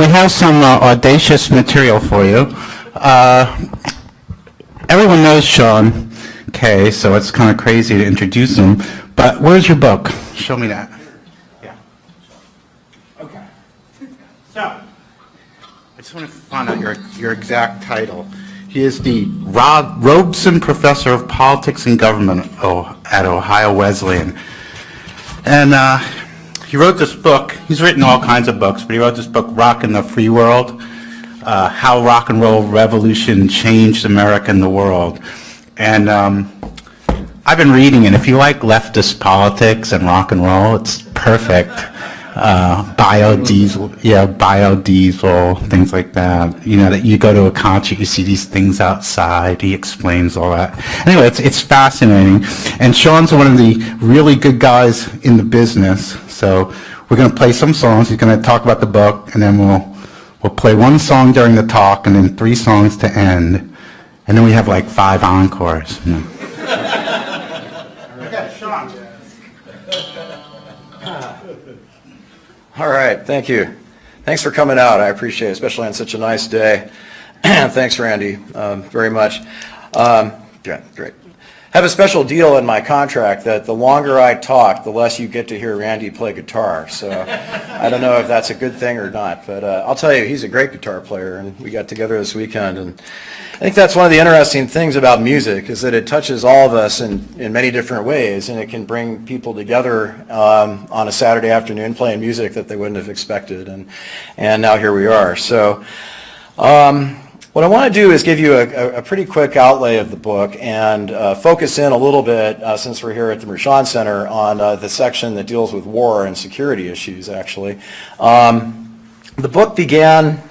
We have some audacious material for you. Everyone knows Sean Kay, so it's kind of crazy to introduce him. But where's your book? Show me that. Yeah. Okay. So, I just want to find out your exact title. He is the Robertson Professor of Politics and Government at Ohio Wesleyan. And he wrote this book. He's written all kinds of books, but he wrote this book, Rockin' the Free World, How Rock and Roll Revolution Changed America and the World. And I've been reading it. If you like leftist politics and rock and roll, it's perfect. Biodiesel, things like that. You know, that you go to a concert, you see these things outside. He explains all that. Anyway, it's fascinating. And Sean's one of the really good guys in the business. So we're going to play some songs. He's going to talk about the book, and then we'll play one song during the talk, and then 3 songs to end. And then we have like 5 encores. You know. Okay, Sean. All right, thank you. Thanks for coming out. I appreciate it, especially on such a nice day. Thanks, Randy, very much. Great. Have a special deal in my contract that the longer I talk, the less you get to hear Randy play guitar. So I don't know if that's a good thing or not, but I'll tell you, he's a great guitar player, and we got together this weekend. And I think that's one of the interesting things about music, is that it touches all of us in many different ways, and it can bring people together on a Saturday afternoon playing music that they wouldn't have expected. And now here we are. So what I want to do is give you a pretty quick outlay of the book and focus in a little bit, since we're here at the Mershon Center, on the section that deals with war and security issues, actually. The book began,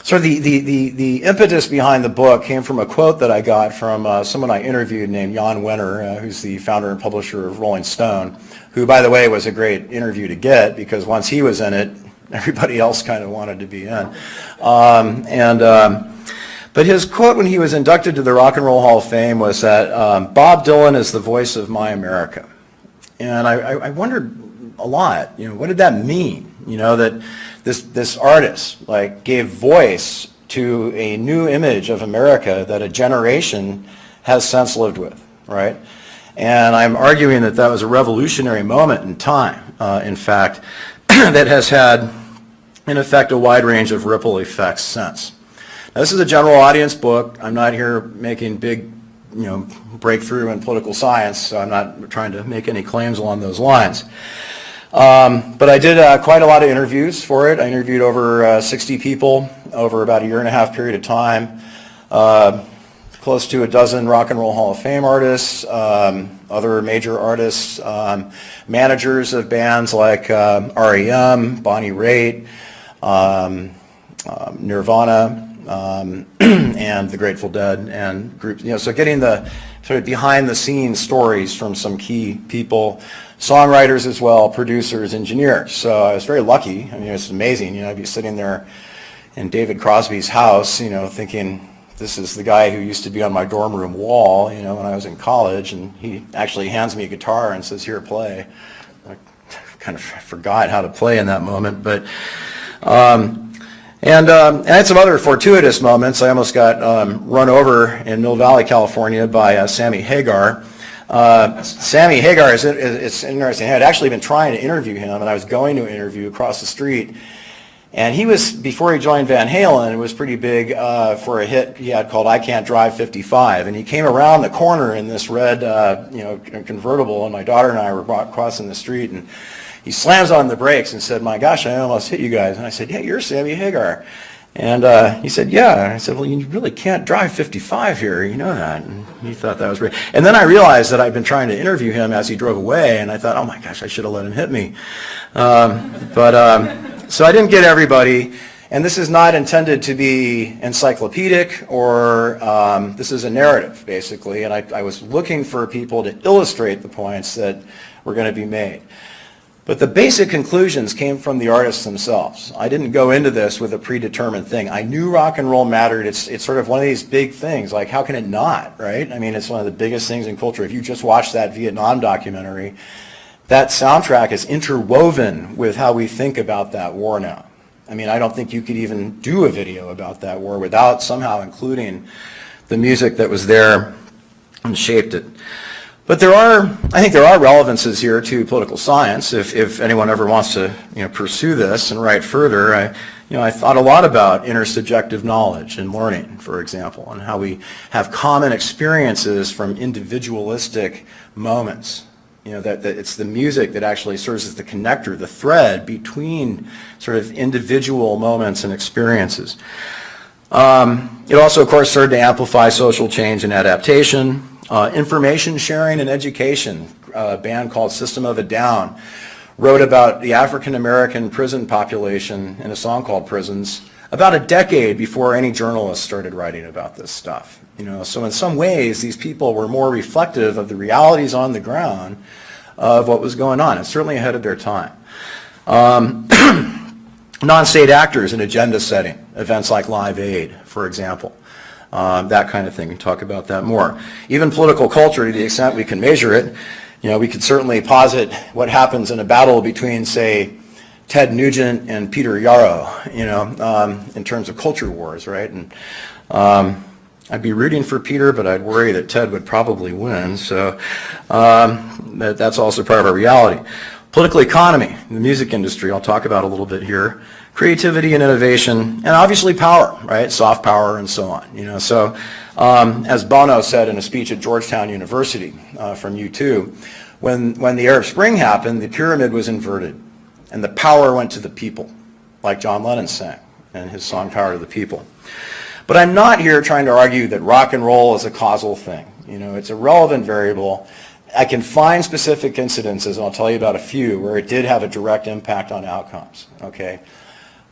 sort of the impetus behind the book came from a quote that I got from someone I interviewed named Jan Wenner, who's the founder and publisher of Rolling Stone, who, by the way, was a great interview to get, because once he was in it, everybody else kind of wanted to be in. But his quote when he was inducted to the Rock and Roll Hall of Fame was that Bob Dylan is the voice of my America. And I wondered a lot, what did that mean? That this artist gave voice to a new image of America that a generation has since lived with, right? And I'm arguing that was a revolutionary moment in time, in fact, that has had, in effect, a wide range of ripple effects since. Now, this is a general audience book. I'm not here making big, breakthrough in political science, so I'm not trying to make any claims along those lines. But I did quite a lot of interviews for it. I interviewed over 60 people over about a 1.5 year period of time. Close to a dozen Rock and Roll Hall of Fame artists, other major artists, managers of bands like REM, Bonnie Raitt, Nirvana, and the Grateful Dead, and groups. So getting the sort of behind the scenes stories from some key people, songwriters as well, producers, engineers. So I was very lucky. I mean, it's amazing. I'd be sitting there in David Crosby's house, thinking, this is the guy who used to be on my dorm room wall, when I was in college, and he actually hands me a guitar and says, here, play. I kind of forgot how to play in that moment, but, and I had some other fortuitous moments. I almost got run over in Mill Valley, California by Sammy Hagar. Sammy Hagar, it's interesting. I had actually been trying to interview him, and I was going to interview across the street. And he was, before he joined Van Halen, was pretty big for a hit he had called I Can't Drive 55. And he came around the corner in this red convertible, and my daughter and I were crossing the street, and he slams on the brakes and said, my gosh, I almost hit you guys. And I said, yeah, you're Sammy Hagar. And he said, yeah. And I said, well, you really can't drive 55 here, you know that. And he thought that was great. And then I realized that I'd been trying to interview him as he drove away, and I thought, oh my gosh, I should have let him hit me. So I didn't get everybody, and this is not intended to be encyclopedic, or this is a narrative, basically, and I was looking for people to illustrate the points that were going to be made. But the basic conclusions came from the artists themselves. I didn't go into this with a predetermined thing. I knew rock and roll mattered. It's sort of one of these big things, like how can it not, right? I mean, it's one of the biggest things in culture. If you just watch that Vietnam documentary, that soundtrack is interwoven with how we think about that war now. I mean, I don't think you could even do a video about that war without somehow including the music that was there and shaped it. But I think there are relevances here to political science. If anyone ever wants to, pursue this and write further, I thought a lot about intersubjective knowledge and learning, for example, and how we have common experiences from individualistic moments. That it's the music that actually serves as the connector, the thread between sort of individual moments and experiences. It also, of course, served to amplify social change and adaptation, information sharing and education. A band called System of a Down wrote about the African American prison population in a song called Prisons about a decade before any journalists started writing about this stuff. So in some ways, these people were more reflective of the realities on the ground of what was going on, and certainly ahead of their time. Non-state actors in agenda setting, events like Live Aid, for example, that kind of thing. We can talk about that more. Even political culture, to the extent we can measure it, we could certainly posit what happens in a battle between, say, Ted Nugent and Peter Yarrow, in terms of culture wars, right? And I'd be rooting for Peter, but I'd worry that Ted would probably win. So that's also part of our reality. Political economy, the music industry, I'll talk about a little bit here. Creativity and innovation, and obviously power, right? Soft power and so on. So as Bono said in a speech at Georgetown University from U2, when the Arab Spring happened, the pyramid was inverted, and the power went to the people, like John Lennon sang in his song Power to the People. But I'm not here trying to argue that rock and roll is a causal thing. It's a relevant variable. I can find specific incidences, and I'll tell you about a few, where it did have a direct impact on outcomes, okay?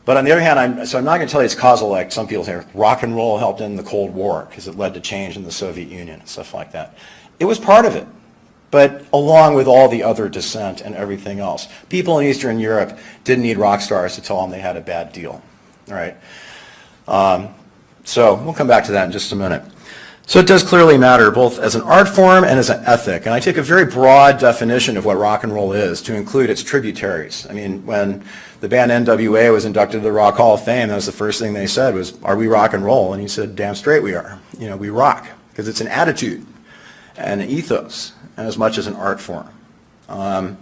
But on the other hand, I'm not going to tell you it's causal like some people say rock and roll helped end the Cold War because it led to change in the Soviet Union and stuff like that. It was part of it, but along with all the other dissent and everything else. People in Eastern Europe didn't need rock stars to tell them they had a bad deal, all right? So we'll come back to that in just a minute. So it does clearly matter both as an art form and as an ethic. And I take a very broad definition of what rock and roll is to include its tributaries. I mean, when the band NWA was inducted to the Rock Hall of Fame, that was the first thing they said was, "Are we rock and roll?" And he said, "Damn straight we are. We rock," because it's an attitude and an ethos as much as an art form. All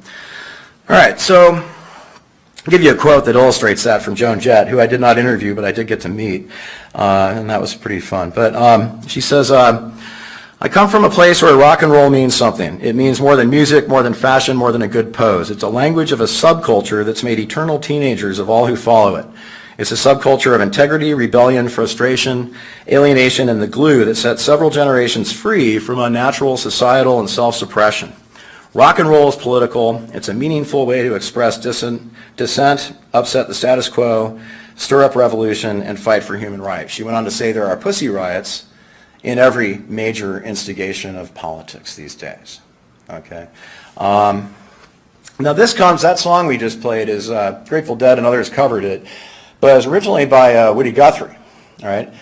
right, so I'll give you a quote that illustrates that from Joan Jett, who I did not interview, but I did get to meet, and that was pretty fun. But she says, "I come from a place where rock and roll means something. It means more than music, more than fashion, more than a good pose. It's a language of a subculture that's made eternal teenagers of all who follow it. It's a subculture of integrity, rebellion, frustration, alienation, and the glue that set several generations free from unnatural societal and self-suppression. Rock and roll is political. It's a meaningful way to express dissent, upset the status quo, stir up revolution, and fight for human rights." She went on to say there are pussy riots in every major instigation of politics these days. Okay. Now that song we just played is Grateful Dead and others covered it, but it was originally by Woody Guthrie, all right?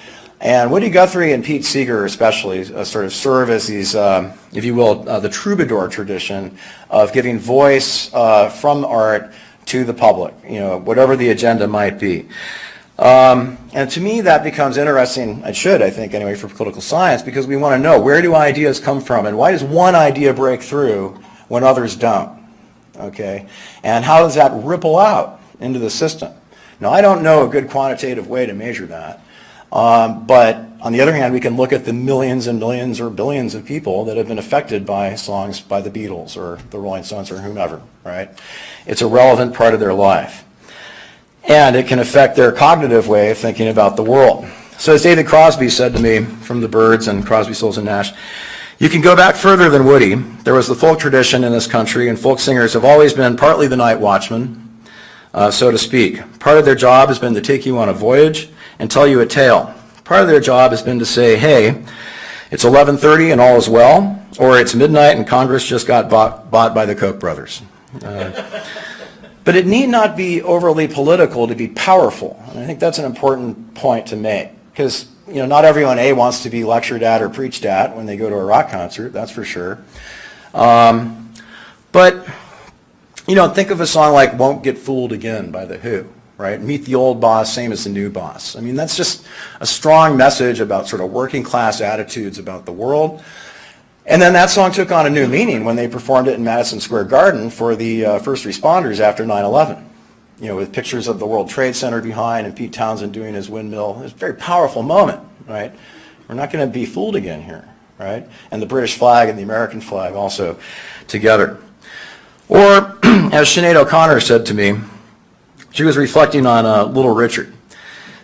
And Woody Guthrie and Pete Seeger especially sort of serve as these, if you will, the troubadour tradition of giving voice from art to the public, whatever the agenda might be. And to me that becomes interesting, it should, I think, anyway, for political science, because we want to know, where do ideas come from, and why does one idea break through when others don't, okay? And how does that ripple out into the system? Now, I don't know a good quantitative way to measure that. But on the other hand, we can look at the millions and millions or billions of people that have been affected by songs by the Beatles or the Rolling Stones or whomever, right? It's a relevant part of their life. And it can affect their cognitive way of thinking about the world. So as David Crosby said to me from the Byrds and Crosby, Stills and Nash, "You can go back further than Woody. There was the folk tradition in this country, and folk singers have always been partly the night watchmen, so to speak. Part of their job has been to take you on a voyage and tell you a tale. Part of their job has been to say, hey, it's 11:30 and all is well, or it's midnight and Congress just got bought by the Koch brothers." But it need not be overly political to be powerful. And I think that's an important point to make, because not everyone wants to be lectured at or preached at when they go to a rock concert, that's for sure. But think of a song like Won't Get Fooled Again by The Who, right? Meet the old boss, same as the new boss. I mean, that's just a strong message about sort of working class attitudes about the world. And then that song took on a new meaning when they performed it in Madison Square Garden for the first responders after 9/11. With pictures of the World Trade Center behind and Pete Townsend doing his windmill. It's a very powerful moment, right? We're not going to be fooled again here, right? And the British flag and the American flag also together. Or, as Sinead O'Connor said to me, she was reflecting on Little Richard.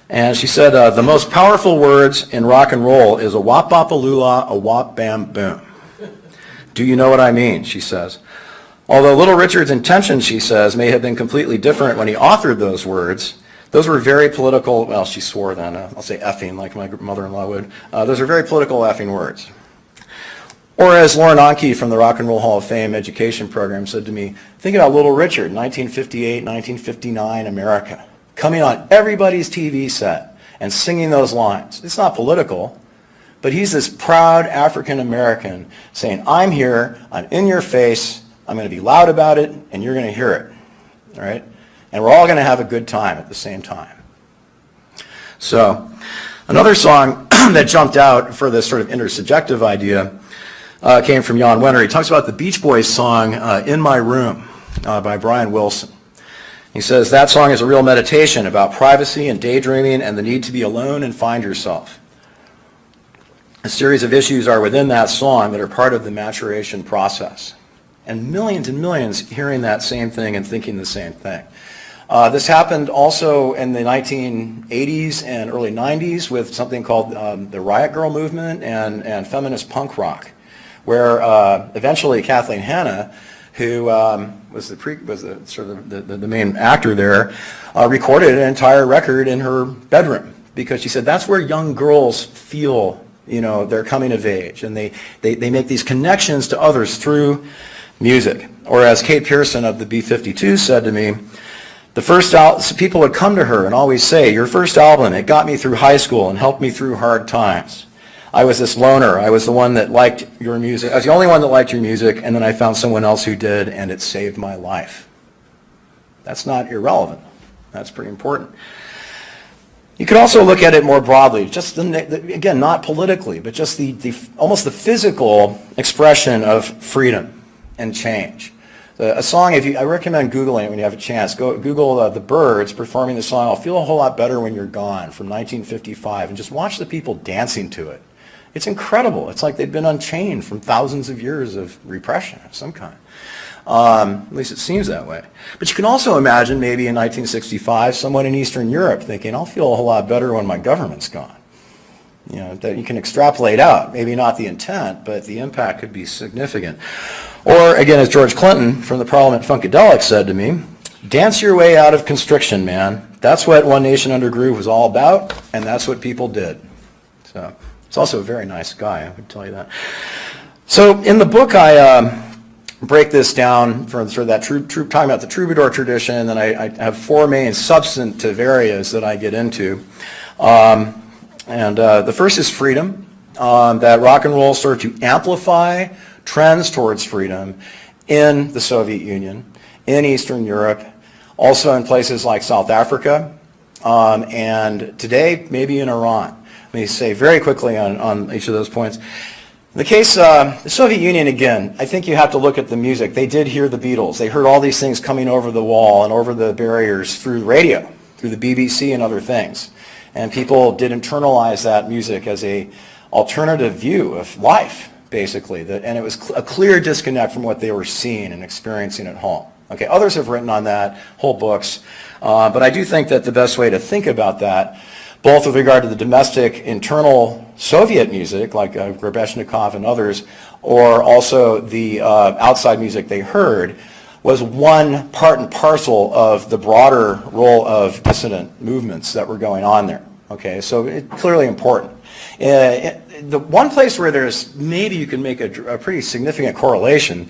And she said, the most powerful words in rock and roll is a wop-bop-a-lula, a wop-bam-boom. Do you know what I mean, she says. Although Little Richard's intentions, she says, may have been completely different when he authored those words, those were very political, well, she swore then, I'll say effing like my mother-in-law would. Those are very political effing words. Or as Lauren Onke from the Rock and Roll Hall of Fame education program said to me, think about Little Richard, 1958, 1959 America, coming on everybody's TV set and singing those lines. It's not political, but he's this proud African American saying, I'm here, I'm in your face, I'm going to be loud about it, and you're going to hear it, all right? And we're all going to have a good time at the same time. So another song that jumped out for this sort of intersubjective idea came from Jan Wenner. He talks about the Beach Boys song, In My Room, by Brian Wilson. He says, that song is a real meditation about privacy and daydreaming and the need to be alone and find yourself. A series of issues are within that song that are part of the maturation process. And millions hearing that same thing and thinking the same thing. This happened also in the 1980s and early 90s with something called the Riot Girl movement and feminist punk rock, where eventually Kathleen Hanna, who was the main actor there, recorded an entire record in her bedroom because she said that's where young girls feel they're coming of age, and they make these connections to others through music. Or as Kate Pearson of the B-52s said to me, people would come to her and always say, your first album, it got me through high school and helped me through hard times. I was this loner. I was the one that liked your music. I was the only one that liked your music, and then I found someone else who did, and it saved my life. That's not irrelevant. That's pretty important. You could also look at it more broadly, just again, not politically, but just almost the physical expression of freedom and change. A song, I recommend Googling it when you have a chance. Google the Byrds performing the song, I'll Feel a Whole Lot Better When You're Gone, from 1955, and just watch the people dancing to it. It's incredible. It's like they've been unchained from thousands of years of repression of some kind. At least it seems that way. But you can also imagine maybe in 1965, someone in Eastern Europe thinking, I'll feel a whole lot better when my government's gone. That you can extrapolate out. Maybe not the intent, but the impact could be significant. Or, again, as George Clinton from the Parliament Funkadelic said to me, dance your way out of constriction, man. That's what One Nation Under Groove was all about, and that's what people did. So, it's also a very nice guy, I would tell you that. So, in the book, I break this down for sort of that talking about the troubadour tradition, and then I have four main substantive areas that I get into. The first is freedom, that rock and roll served to amplify trends towards freedom in the Soviet Union, in Eastern Europe, also in places like South Africa, and today maybe in Iran. Let me say very quickly on each of those points. In the case the Soviet Union, again, I think you have to look at the music. They did hear the Beatles. They heard all these things coming over the wall and over the barriers through radio, through the BBC and other things. And people did internalize that music as a alternative view of life, basically. And it was a clear disconnect from what they were seeing and experiencing at home. Okay, others have written on that, whole books. But I do think that the best way to think about that, both with regard to the domestic internal Soviet music, like Grebeshnikov and others, or also the outside music they heard, was one part and parcel of the broader role of dissident movements that were going on there. Okay, so it's clearly important. The one place where there's maybe you can make a pretty significant correlation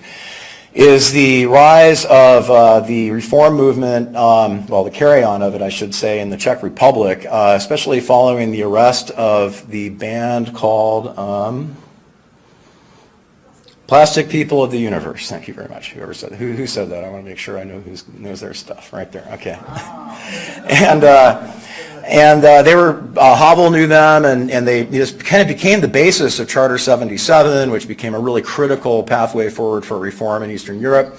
is the rise of the reform movement, the carry-on of it, I should say, in the Czech Republic, especially following the arrest of the band called Plastic people of the universe. Thank you very much. Whoever said that. Who said that? I want to make sure I know who knows their stuff. Right there. Okay. And they were, Havel knew them, and they just kind of became the basis of Charter 77, which became a really critical pathway forward for reform in Eastern Europe.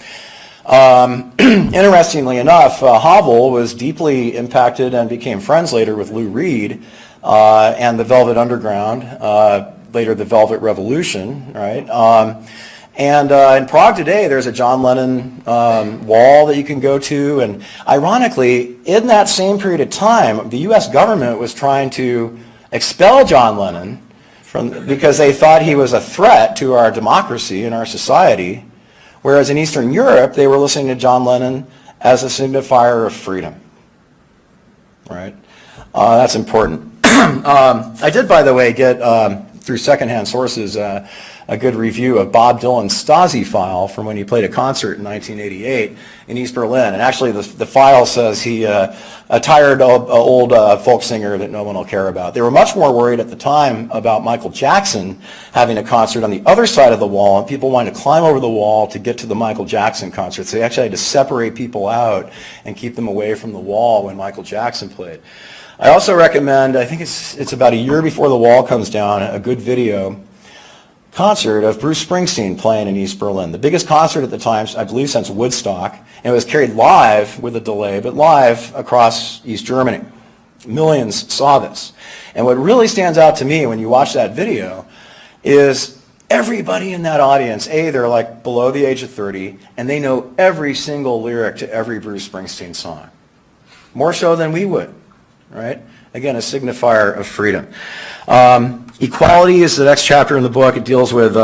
Interestingly enough, Havel was deeply impacted and became friends later with Lou Reed and the Velvet Underground, later the Velvet Revolution, right? And in Prague today, there's a John Lennon wall that you can go to. And ironically, in that same period of time, the U.S. government was trying to expel John Lennon because they thought he was a threat to our democracy and our society. Whereas in Eastern Europe, they were listening to John Lennon as a signifier of freedom. Right? That's important. I did, by the way, get, through secondhand sources, a good review of Bob Dylan's Stasi file from when he played a concert in 1988 in East Berlin. And actually, the file says he, a tired old folk singer that no one will care about. They were much more worried at the time about Michael Jackson having a concert on the other side of the wall, and people wanted to climb over the wall to get to the Michael Jackson concert. So they actually had to separate people out and keep them away from the wall when Michael Jackson played. I also recommend, I think it's about a year before the wall comes down, a good video concert of Bruce Springsteen playing in East Berlin. The biggest concert at the time, I believe, since Woodstock. And it was carried live with a delay, but live across East Germany. Millions saw this. And what really stands out to me when you watch that video is everybody in that audience, they're like below the age of 30, and they know every single lyric to every Bruce Springsteen song. More so than we would, right? Again, a signifier of freedom. Equality is the next chapter in the book. It deals with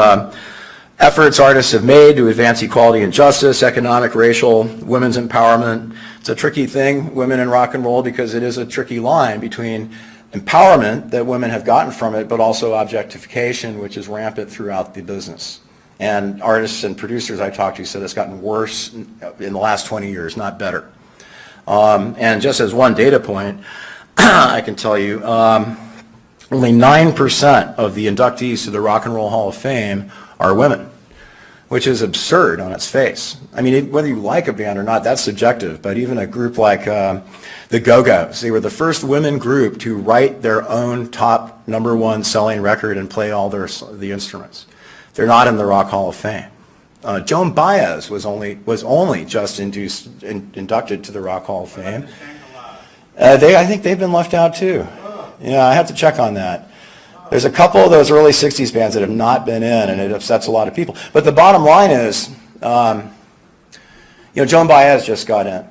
efforts artists have made to advance equality and justice, economic, racial, women's empowerment. It's a tricky thing, women in rock and roll, because it is a tricky line between empowerment that women have gotten from it, but also objectification, which is rampant throughout the business. And artists and producers I talked to said it's gotten worse in the last 20 years, not better. And just as one data point, I can tell you, only 9% of the inductees to the Rock and Roll Hall of Fame are women, which is absurd on its face. I mean, whether you like a band or not, that's subjective, but even a group like the Go-Go's, they were the first women group to write their own top #1 selling record and play all the instruments. They're not in the Rock Hall of Fame. Joan Baez was only just inducted to the Rock Hall of Fame. I think they've been left out too. Yeah, I have to check on that. There's a couple of those early 60s bands that have not been in, and it upsets a lot of people. But the bottom line is, Joan Baez just got in.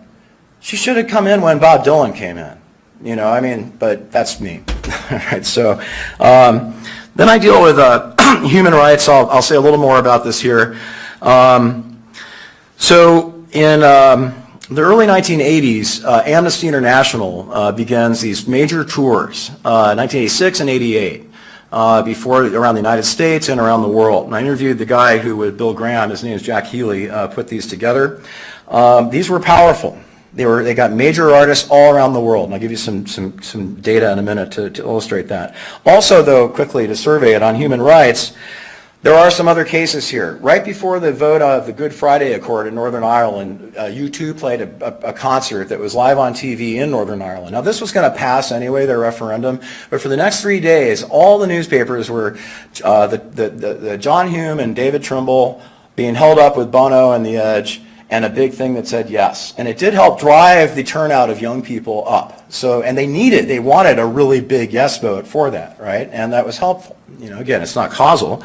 She should have come in when Bob Dylan came in. But that's me. All right, so then I deal with human rights. I'll say a little more about this here. So in the early 1980s, Amnesty International begins these major tours, 1986 and 88, around the United States and around the world. And I interviewed the guy who with Bill Graham, his name is Jack Healy, put these together. These were powerful. They got major artists all around the world, and I'll give you some data in a minute to illustrate that. Also, though, quickly to survey it on human rights, there are some other cases here. Right before the vote of the Good Friday Accord in Northern Ireland, U2 played a concert that was live on TV in Northern Ireland. Now, this was going to pass anyway, their referendum, but for the next 3 days, all the newspapers were the John Hume and David Trimble being held up with Bono and The Edge, and a big thing that said yes. And it did help drive the turnout of young people up. And they wanted a really big yes vote for that, right? And that was helpful. Again, it's not causal,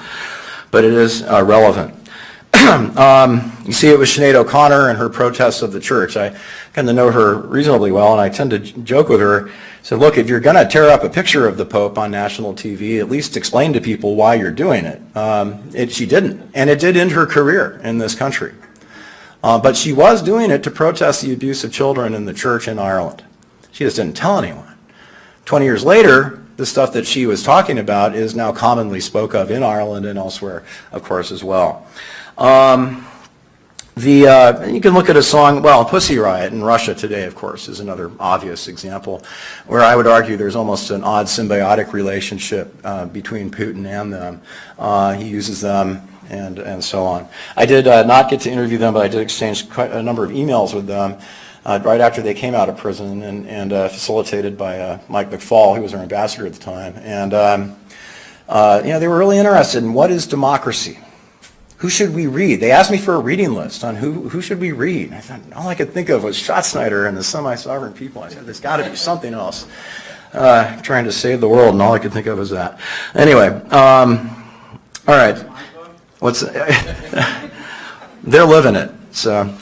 but it is relevant. You see it with Sinead O'Connor and her protests of the church. I kind of know her reasonably well, and I tend to joke with her. So look, if you're going to tear up a picture of the Pope on national TV, at least explain to people why you're doing it. She didn't, and it did end her career in this country. But she was doing it to protest the abuse of children in the church in Ireland. She just didn't tell anyone. 20 years later, the stuff that she was talking about is now commonly spoke of in Ireland and elsewhere, of course, as well. You can look at a song, Pussy Riot in Russia today, of course, is another obvious example, where I would argue there's almost an odd symbiotic relationship between Putin and them. He uses them and so on. I did not get to interview them, but I did exchange quite a number of emails with them right after they came out of prison, and facilitated by Mike McFall, who was our ambassador at the time. And they were really interested in what is democracy. Who should we read? They asked me for a reading list on who should we read. And I thought, all I could think of was Schatzsnyder and the Semi-Sovereign People. I said, there's got to be something else. Trying to save the world, and all I could think of was that. Anyway, all right. They're living it. So,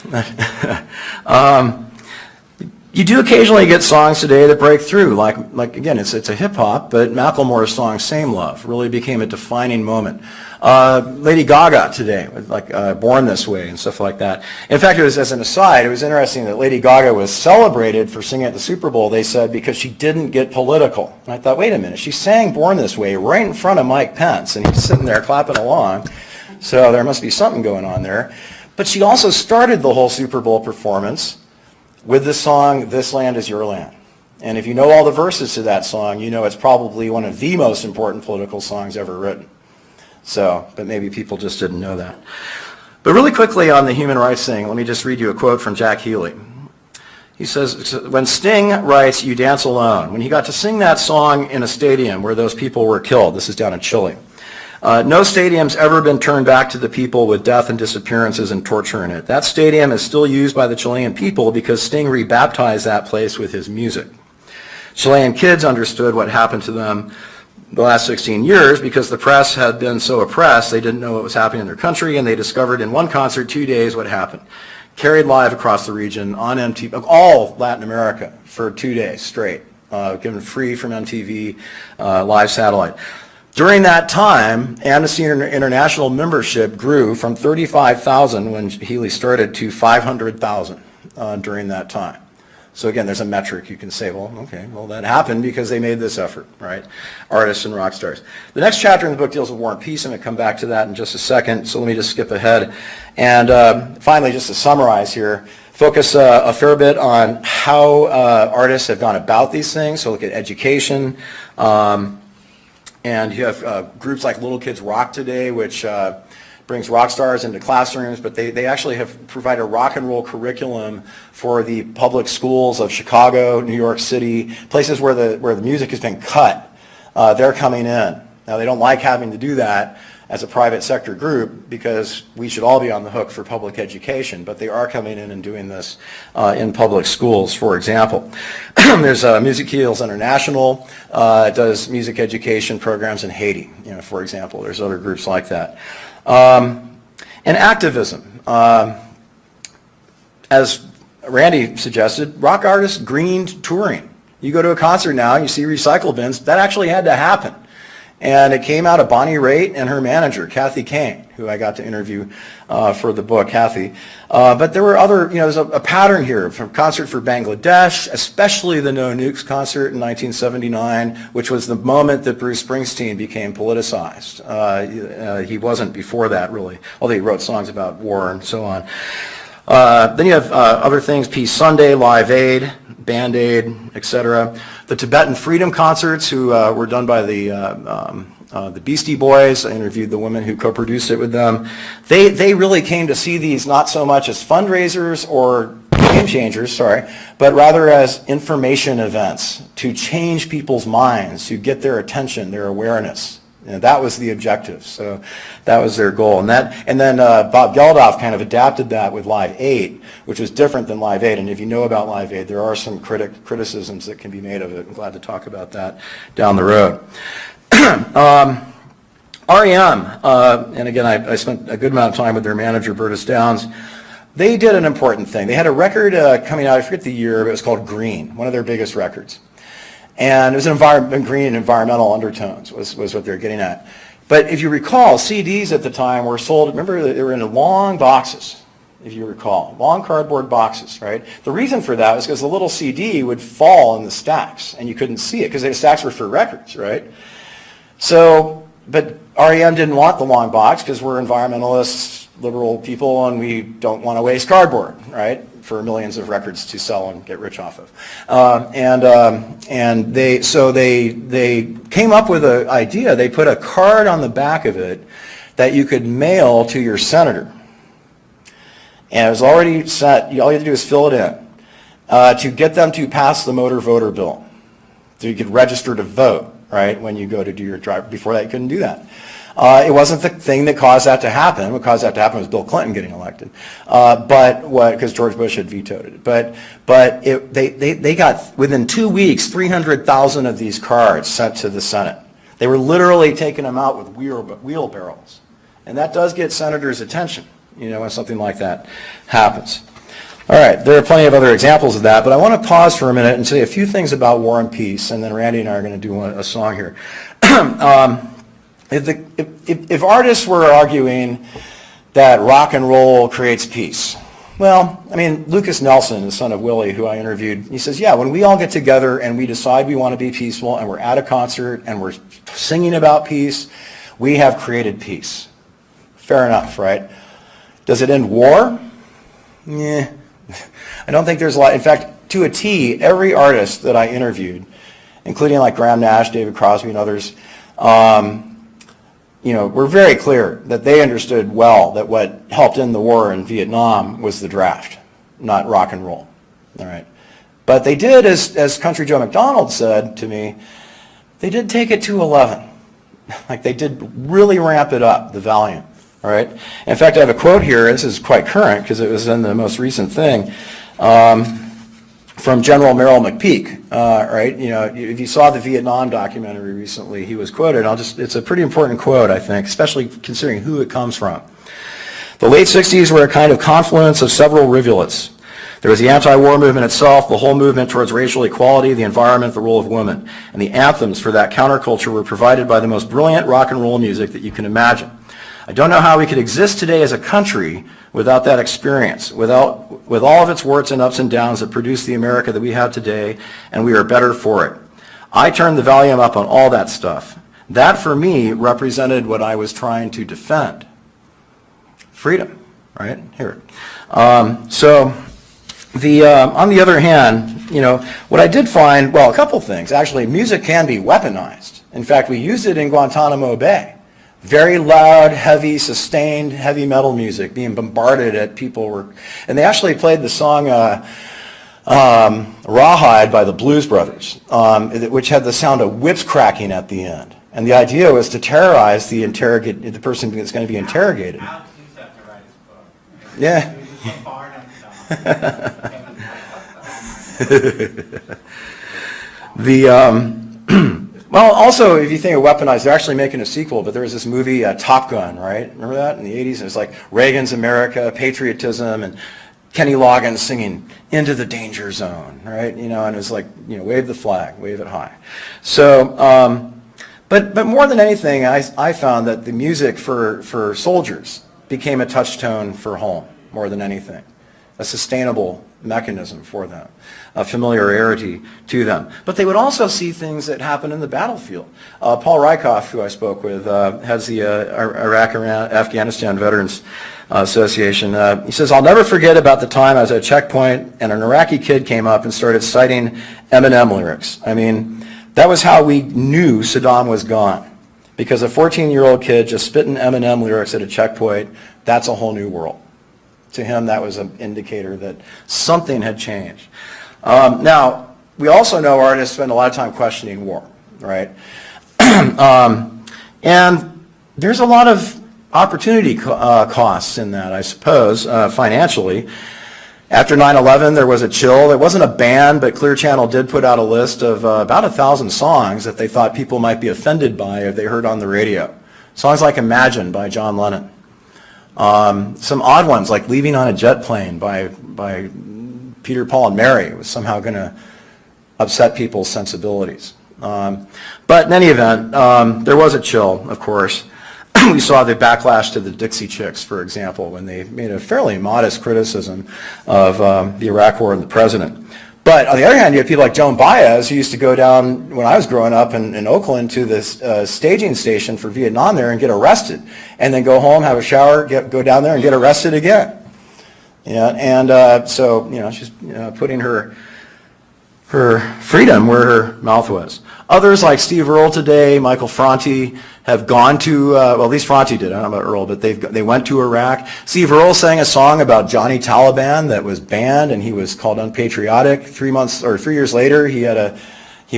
you do occasionally get songs today that break through. Like again, it's a hip hop, but Macklemore's song "Same Love" really became a defining moment. Lady Gaga today, like "Born This Way" and stuff like that. In fact, it was, as an aside, it was interesting that Lady Gaga was celebrated for singing at the Super Bowl, they said, because she didn't get political. And I thought, wait a minute, she sang "Born This Way" right in front of Mike Pence, and he's sitting there clapping along. So there must be something going on there. But she also started the whole Super Bowl performance with the song "This Land Is Your Land." And if you know all the verses to that song, you know it's probably one of the most important political songs ever written. So, but maybe people just didn't know that. But really quickly on the human rights thing, let me just read you a quote from Jack Healy. He says, when Sting writes, "You Dance Alone," when he got to sing that song in a stadium where those people were killed, this is down in Chile, no stadium's ever been turned back to the people with death and disappearances and torture in it. That stadium is still used by the Chilean people because Sting rebaptized that place with his music. Chilean kids understood what happened to them the last 16 years because the press had been so oppressed they didn't know what was happening in their country, and they discovered in one concert 2 days what happened. Carried live across the region on MTV, all Latin America, for 2 days straight, given free from MTV, live satellite. During that time, Amnesty International membership grew from 35,000 when Healy started to 500,000 during that time. So again, there's a metric you can say, well, okay, well that happened because they made this effort, right? Artists and rock stars. The next chapter in the book deals with war and peace. I'm going to come back to that in just a second, so let me just skip ahead. And finally, just to summarize here, focus a fair bit on how artists have gone about these things. So look at education. And you have groups like Little Kids Rock Today, which brings rock stars into classrooms, but they actually have provided a rock and roll curriculum for the public schools of Chicago, New York City, places where the music has been cut. They're coming in. Now, they don't like having to do that as a private sector group because we should all be on the hook for public education, but they are coming in and doing this in public schools, for example. There's Music Heals International, does music education programs in Haiti, for example. There's other groups like that. And activism. As Randy suggested, rock artists greened touring. You go to a concert now, you see recycle bins. That actually had to happen. And it came out of Bonnie Raitt and her manager, Kathy Kane, who I got to interview for the book, Kathy. But there were other, there's a pattern here from concert for Bangladesh, especially the No Nukes concert in 1979, which was the moment that Bruce Springsteen became politicized. He wasn't before that, really, although he wrote songs about war and so on. Then you have other things, Peace Sunday, Live Aid, Band Aid, etc. The Tibetan Freedom Concerts, who were done by the Beastie Boys. I interviewed the women who co-produced it with them. They really came to see these not so much as fundraisers or game changers, but rather as information events to change people's minds, to get their attention, their awareness. That was the objective. So that was their goal. And then Bob Geldof kind of adapted that with Live Aid, which was different than Live Aid. And if you know about Live Aid, there are some criticisms that can be made of it. I'm glad to talk about that down the road. REM, and again, I spent a good amount of time with their manager, Bertus Downs. They did an important thing. They had a record coming out, I forget the year, but it was called Green, one of their biggest records. And it was green and environmental undertones was what they were getting at. But if you recall, CDs at the time were sold, remember, they were in long boxes, if you recall, long cardboard boxes, right? The reason for that was because the little CD would fall in the stacks, and you couldn't see it because the stacks were for records, right? So, but REM didn't want the long box because we're environmentalists, liberal people, and we don't want to waste cardboard, right, for millions of records to sell and get rich off of. And they came up with an idea. They put a card on the back of it that you could mail to your senator. And it was already sent, all you had to do is fill it in, to get them to pass the motor voter bill. So you could register to vote, right, when you go to do your drive. Before that, you couldn't do that. It wasn't the thing that caused that to happen. What caused that to happen was Bill Clinton getting elected, because George Bush had vetoed it. But they got, within 2 weeks, 300,000 of these cards sent to the Senate. They were literally taking them out with wheelbarrows. And that does get senators' attention, when something like that happens. All right, there are plenty of other examples of that, but I want to pause for a minute and say a few things about War and Peace, and then Randy and I are going to do a song here. If artists were arguing that rock and roll creates peace, well, I mean, Lucas Nelson, the son of Willie, who I interviewed, he says, yeah, when we all get together and we decide we want to be peaceful and we're at a concert and we're singing about peace, we have created peace. Fair enough, right? Does it end war? Yeah. I don't think there's a lot. In fact, to a T, every artist that I interviewed, including like Graham Nash, David Crosby, and others, were very clear that they understood well that what helped end the war in Vietnam was the draft, not rock and roll. All right. But they did, as Country Joe McDonald said to me, they did take it to 11. Like they did really ramp it up, the volume. All right. In fact, I have a quote here. This is quite current because it was in the most recent thing from General Merrill McPeak. Right. If you saw the Vietnam documentary recently, he was quoted. It's a pretty important quote, I think, especially considering who it comes from. The late 60s were a kind of confluence of several rivulets. There was the anti-war movement itself, the whole movement towards racial equality, the environment, the role of women. And the anthems for that counterculture were provided by the most brilliant rock and roll music that you can imagine. I don't know how we could exist today as a country without that experience, with all of its warts and ups and downs that produce the America that we have today, and we are better for it. I turned the volume up on all that stuff. That, for me, represented what I was trying to defend. Freedom, right? Here. On the other hand, what I did find, well, a couple things. Actually, music can be weaponized. In fact, we used it in Guantanamo Bay. Very loud, heavy, sustained, heavy metal music being bombarded at people. And they actually played the song Rawhide by the Blues Brothers, which had the sound of whips cracking at the end. And the idea was to terrorize the person that's going to be interrogated. Alex used that to write his book. Yeah. Well, also, if you think of weaponized, they're actually making a sequel, but there was this movie, Top Gun, right? Remember that in the 80s? It was like Reagan's America, patriotism, and Kenny Loggins singing Into the Danger Zone, right? And it was like, wave the flag, wave it high. So, but more than anything, I found that the music for soldiers became a touchstone for home, more than anything. A sustainable mechanism for them, a familiarity to them. But they would also see things that happen in the battlefield. Paul Rykoff, who I spoke with, heads the Iraq-Afghanistan Veterans Association. He says, I'll never forget about the time I was at a checkpoint and an Iraqi kid came up and started citing Eminem lyrics. I mean, that was how we knew Saddam was gone. Because a 14-year-old kid just spitting Eminem lyrics at a checkpoint, that's a whole new world. To him, that was an indicator that something had changed. Now, we also know artists spend a lot of time questioning war, right? And there's a lot of opportunity costs in that, I suppose, financially. After 9/11, there was a chill. It wasn't a ban, but Clear Channel did put out a list of about 1,000 songs that they thought people might be offended by if they heard on the radio. Songs like Imagine by John Lennon. Some odd ones like Leaving on a Jet Plane by Peter, Paul, and Mary was somehow going to upset people's sensibilities. But in any event, there was a chill, of course. We saw the backlash to the Dixie Chicks, for example, when they made a fairly modest criticism of the Iraq War and the president. But on the other hand, you have people like Joan Baez, who used to go down, when I was growing up in Oakland, to this staging station for Vietnam there and get arrested, and then go home, have a shower, go down there and get arrested again. So she's putting her her freedom where her mouth was. Others like Steve Earle today, Michael Franti, have gone to, well, at least Franti did, I don't know about Earle, but they went to Iraq. Steve Earle sang a song about Johnny Taliban that was banned, and he was called unpatriotic. 3 years later, he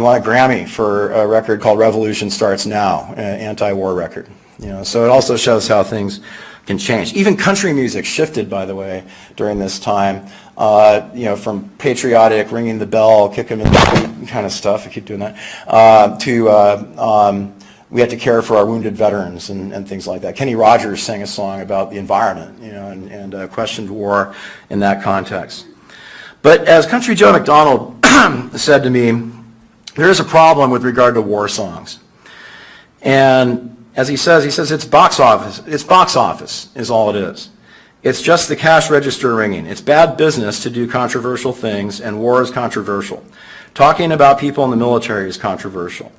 won a Grammy for a record called Revolution Starts Now, an anti-war record. So it also shows how things can change. Even country music shifted, by the way, during this time. From patriotic, ringing the bell, kick 'em in the feet kind of stuff, I keep doing that, to we had to care for our wounded veterans and things like that. Kenny Rogers sang a song about the environment, and questioned war in that context. But as Country Joe McDonald said to me, there is a problem with regard to war songs. And as he says, it's box office. It's box office is all it is. It's just the cash register ringing. It's bad business to do controversial things, and war is controversial. Talking about people in the military is controversial.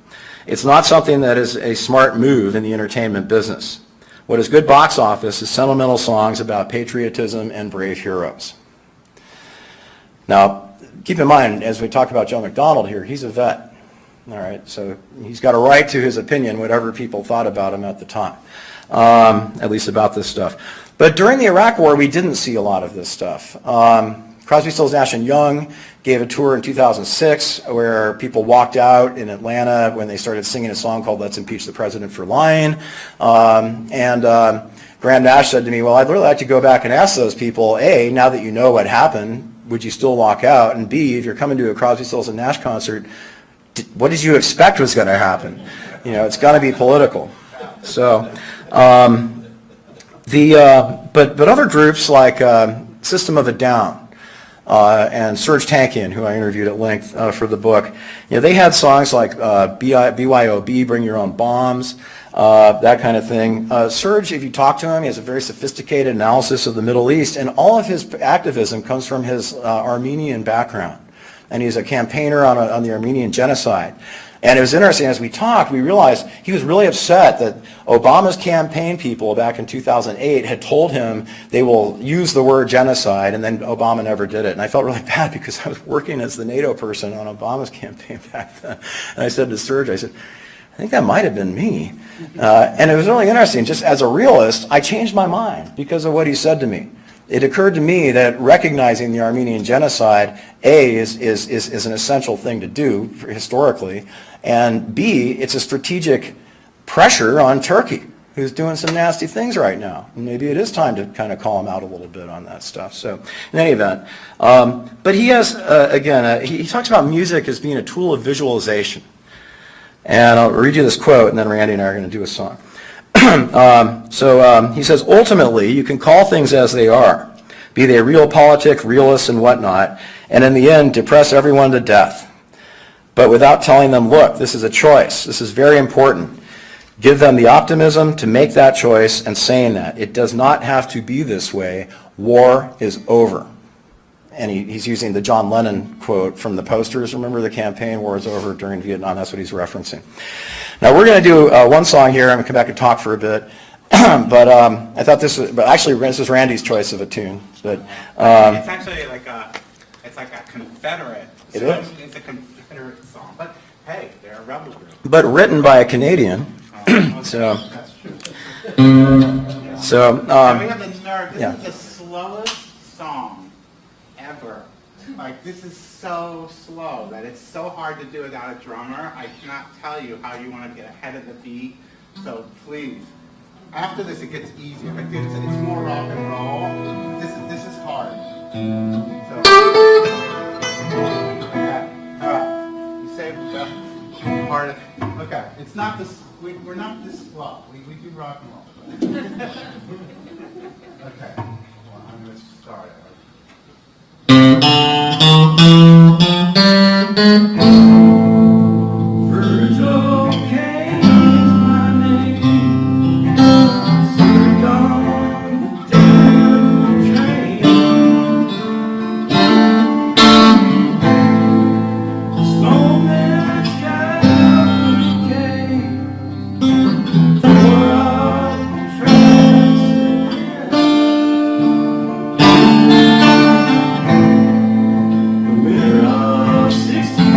It's not something that is a smart move in the entertainment business. What is good box office is sentimental songs about patriotism and brave heroes. Now, keep in mind, as we talk about Joe McDonald here, he's a vet. All right, so he's got a right to his opinion, whatever people thought about him at the time, at least about this stuff. But during the Iraq War, we didn't see a lot of this stuff. Crosby, Stills, Nash & Young gave a tour in 2006 where people walked out in Atlanta when they started singing a song called Let's Impeach the President for Lying. Graham Nash said to me, well, I'd really like to go back and ask those people, A, now that you know what happened, would you still walk out? And B, if you're coming to a Crosby, Stills, and Nash concert, what did you expect was going to happen? It's going to be political. So, but other groups like System of a Down and Serj Tankian, who I interviewed at length for the book, they had songs like BYOB, Bring Your Own Bombs, that kind of thing. Serj, if you talk to him, he has a very sophisticated analysis of the Middle East, and all of his activism comes from his Armenian background. And he's a campaigner on the Armenian genocide. And it was interesting, as we talked, we realized he was really upset that Obama's campaign people back in 2008 had told him they will use the word genocide, and then Obama never did it. And I felt really bad because I was working as the NATO person on Obama's campaign back then. And I said to Serj, I said, I think that might have been me. And it was really interesting. Just as a realist, I changed my mind because of what he said to me. It occurred to me that recognizing the Armenian genocide, A, is an essential thing to do historically, and B, it's a strategic pressure on Turkey, who's doing some nasty things right now. And maybe it is time to kind of call him out a little bit on that stuff. So in any event, but he has, he talks about music as being a tool of visualization. And I'll read you this quote, and then Randy and I are going to do a song. He says, ultimately, you can call things as they are, be they realpolitik, realists, and whatnot, and in the end, depress everyone to death. But without telling them, look, this is a choice. This is very important. Give them the optimism to make that choice and saying that. It does not have to be this way. War is over. And he's using the John Lennon quote from the posters. Remember the campaign, war is over during Vietnam. That's what he's referencing. Now we're going to do one song here. I'm going to come back and talk for a bit. But I thought this was, but actually this is Randy's choice of a tune. But it's actually like a Confederate. It is. It's a Confederate song. But hey, they're a rebel group. But written by a Canadian. So. That's true. So. We have the nerve. This is the slowest song ever. Like, this is so slow that it's so hard to do without a drummer. I cannot tell you how you want to get ahead of the beat. So please, after this it gets easier. Like, it's more rock and roll. This is hard. So, okay, all right. You saved the part of it. Okay, it's not this. We're not this slow. We do rock and roll. Okay. Well, I'm going to start. Virgil K is my name. Served on the devil train. Snowman's Calvary came. Tore up the tracks again. The winter of '64.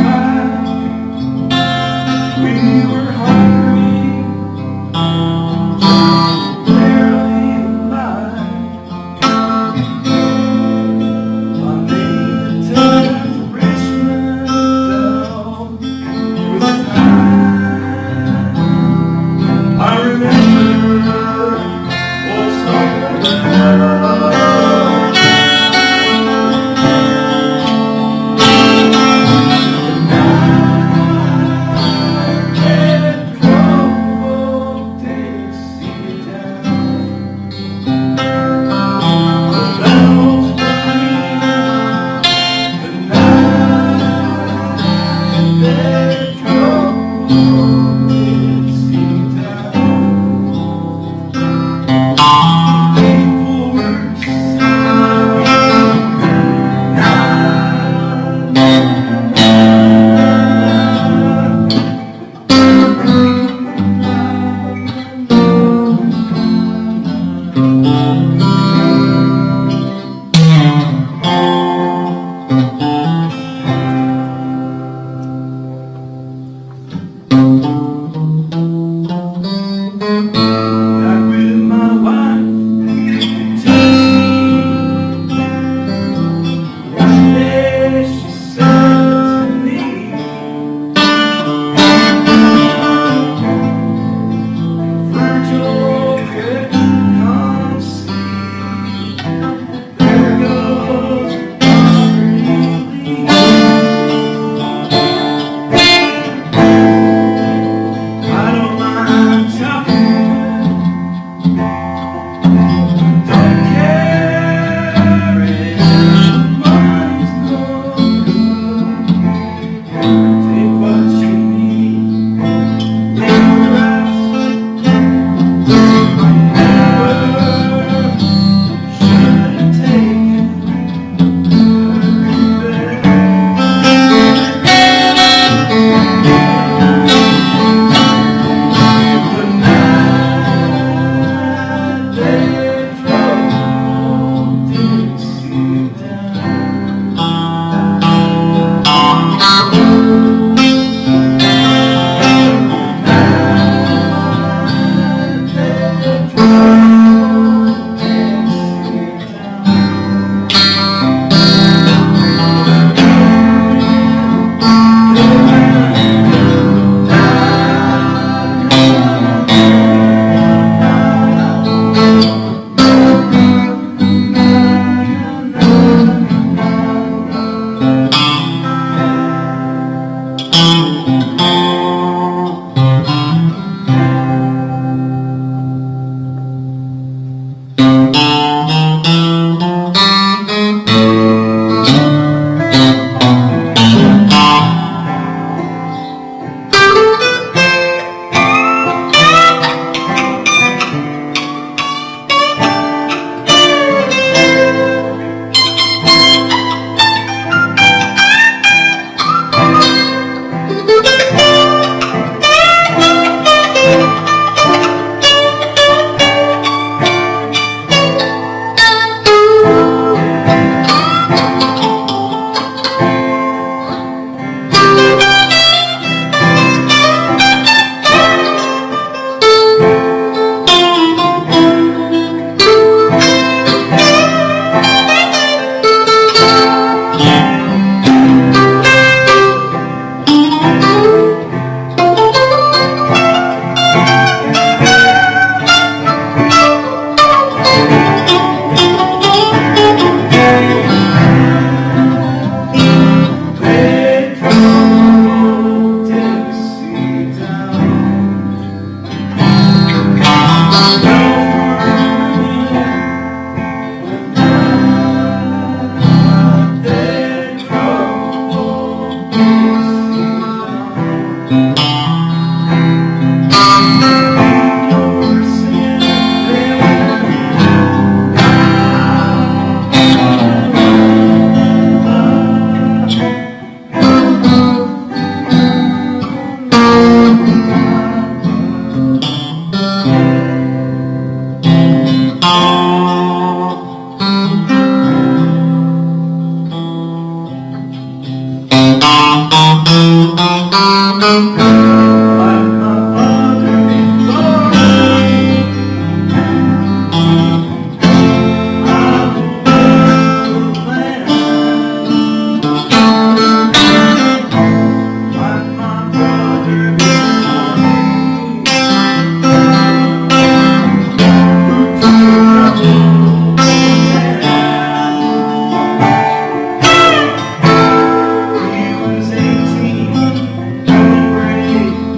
He was 18, really brave.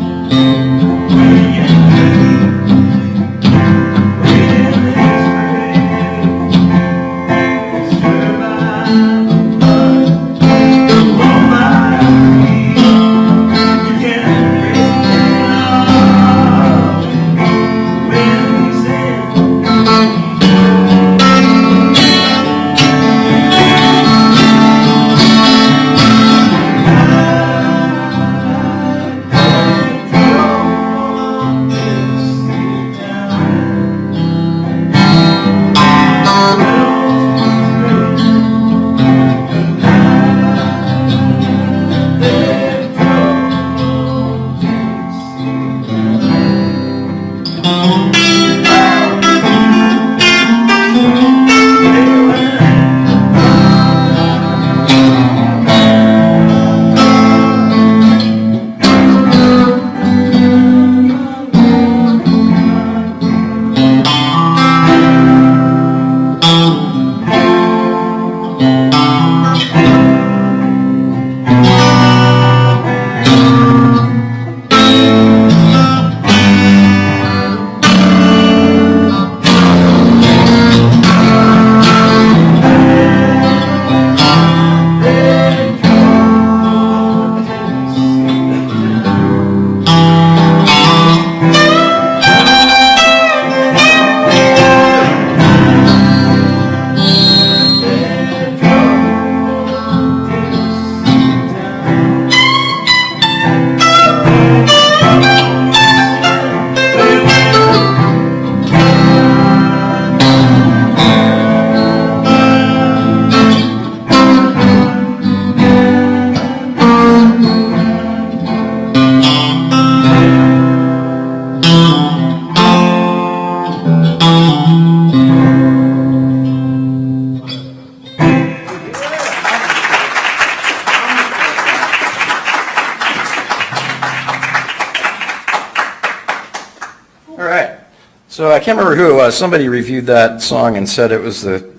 So I can't remember who it was. Somebody reviewed that song and said it was the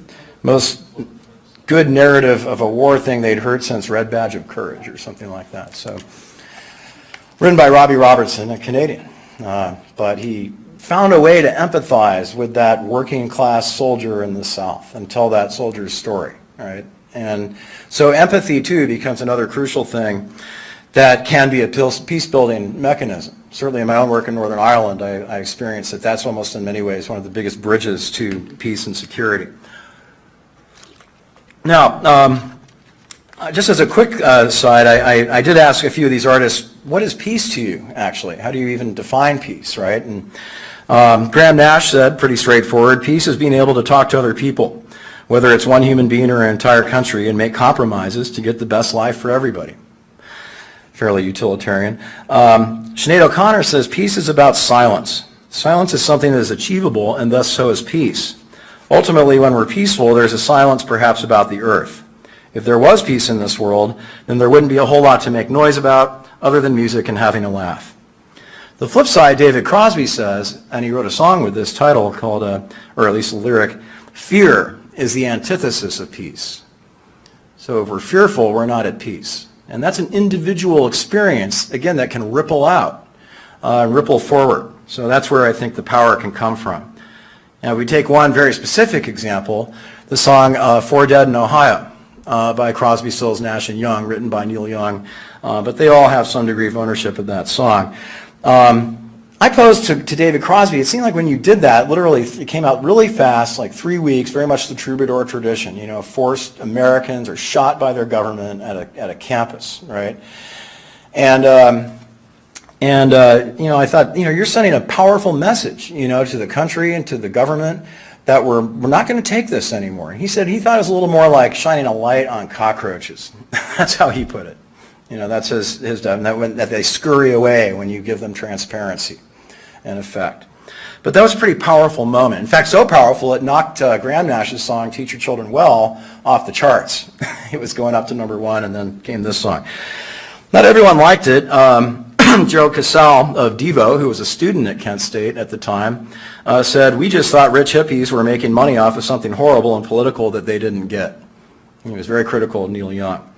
most good narrative of a war thing they'd heard since Red Badge of Courage or something like that. So, written by Robbie Robertson, a Canadian. But he found a way to empathize with that working class soldier in the South and tell that soldier's story, right? And so empathy, too, becomes another crucial thing that can be a peace-building mechanism. Certainly in my own work in Northern Ireland, I experienced that that's almost in many ways one of the biggest bridges to peace and security. Now, just as a quick side, I did ask a few of these artists, what is peace to you, actually? How do you even define peace, right? And Graham Nash said, pretty straightforward, peace is being able to talk to other people, whether it's one human being or an entire country, and make compromises to get the best life for everybody. Fairly utilitarian. Sinead O'Connor says, peace is about silence. Silence is something that is achievable, and thus so is peace. Ultimately, when we're peaceful, there's a silence perhaps about the earth. If there was peace in this world, then there wouldn't be a whole lot to make noise about other than music and having a laugh. The flip side, David Crosby says, and he wrote a song with this title called, or at least a lyric, fear is the antithesis of peace. So if we're fearful, we're not at peace. And that's an individual experience, again, that can ripple out, ripple forward. So that's where I think the power can come from. Now, if we take one very specific example, the song For Dead in Ohio by Crosby, Stills, Nash and Young, written by Neil Young, but they all have some degree of ownership of that song. I posed to David Crosby, it seemed like when you did that, literally it came out really fast, like 3 weeks, very much the troubadour tradition, you know, forced Americans are shot by their government at a campus, right? And you know, I thought, you know, you're sending a powerful message, you know, to the country and to the government that we're not going to take this anymore. And he said he thought it was a little more like shining a light on cockroaches. That's how he put it. You know, that's his that they scurry away when you give them transparency and effect. But that was a pretty powerful moment. In fact, so powerful it knocked Graham Nash's song Teach Your Children Well off the charts. It was going up to #1 and then came this song. Not everyone liked it. Gerald Casal of Devo, who was a student at Kent State at the time, said, we just thought rich hippies were making money off of something horrible and political that they didn't get. He was very critical of Neil Young.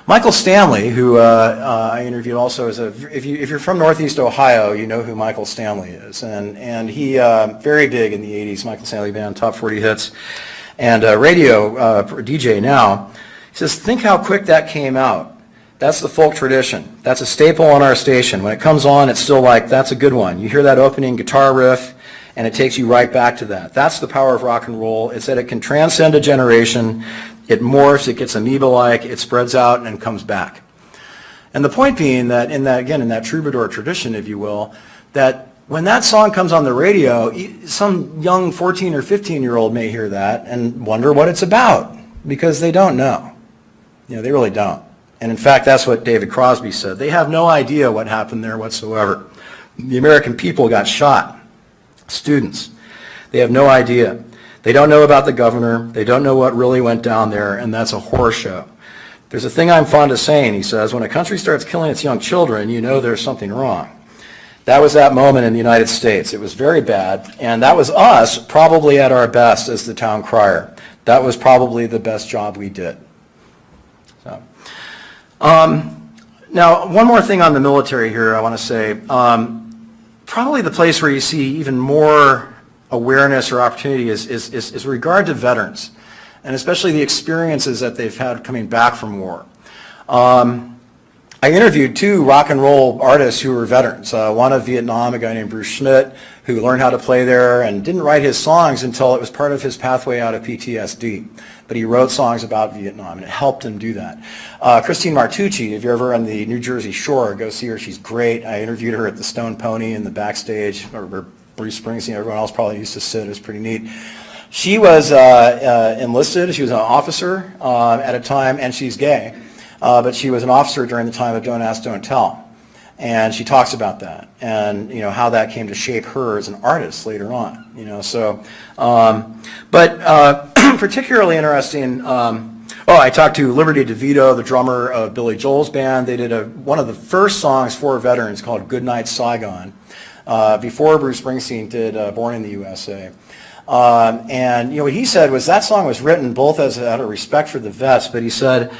Michael Stanley, who I interviewed also, if you're from Northeast Ohio, you know who Michael Stanley is. And he, very big in the 80s, Michael Stanley Band, Top 40 Hits, and radio DJ now. He says, think how quick that came out. That's the folk tradition. That's a staple on our station. When it comes on, it's still like, that's a good one. You hear that opening guitar riff, and it takes you right back to that. That's the power of rock and roll. It's that it can transcend a generation. It morphs, it gets amoeba-like, it spreads out, and comes back. And the point being that, in that troubadour tradition, if you will, that when that song comes on the radio, some young 14 or 15-year-old may hear that and wonder what it's about, because they don't know. You know, they really don't. And in fact, that's what David Crosby said. They have no idea what happened there whatsoever. The American people got shot. Students. They have no idea. They don't know about the governor. They don't know what really went down there, and that's a horror show. There's a thing I'm fond of saying, he says, when a country starts killing its young children, you know there's something wrong. That was that moment in the United States. It was very bad, and that was us probably at our best as the town crier. That was probably the best job we did. So. Now, one more thing on the military here I want to say. Probably the place where you see even more awareness or opportunity is regard to veterans, and especially the experiences that they've had coming back from war. I interviewed 2 rock and roll artists who were veterans. One of Vietnam, a guy named Bruce Schmidt, who learned how to play there and didn't write his songs until it was part of his pathway out of PTSD. But he wrote songs about Vietnam, and it helped him do that. Christine Martucci, if you're ever on the New Jersey shore, go see her. She's great. I interviewed her at the Stone Pony in the backstage, where Bruce Springsteen, everyone else probably used to sit. It was pretty neat. She was enlisted. She was an officer at a time, and she's gay. But she was an officer during the time of Don't Ask, Don't Tell. And she talks about that, and you know how that came to shape her as an artist later on. You know, so, but particularly interesting. I talked to Liberty DeVito, the drummer of Billy Joel's band. They did one of the first songs for veterans called "Good Night Saigon." before Bruce Springsteen did Born in the USA. And what he said was that song was written both out of respect for the vets, but he said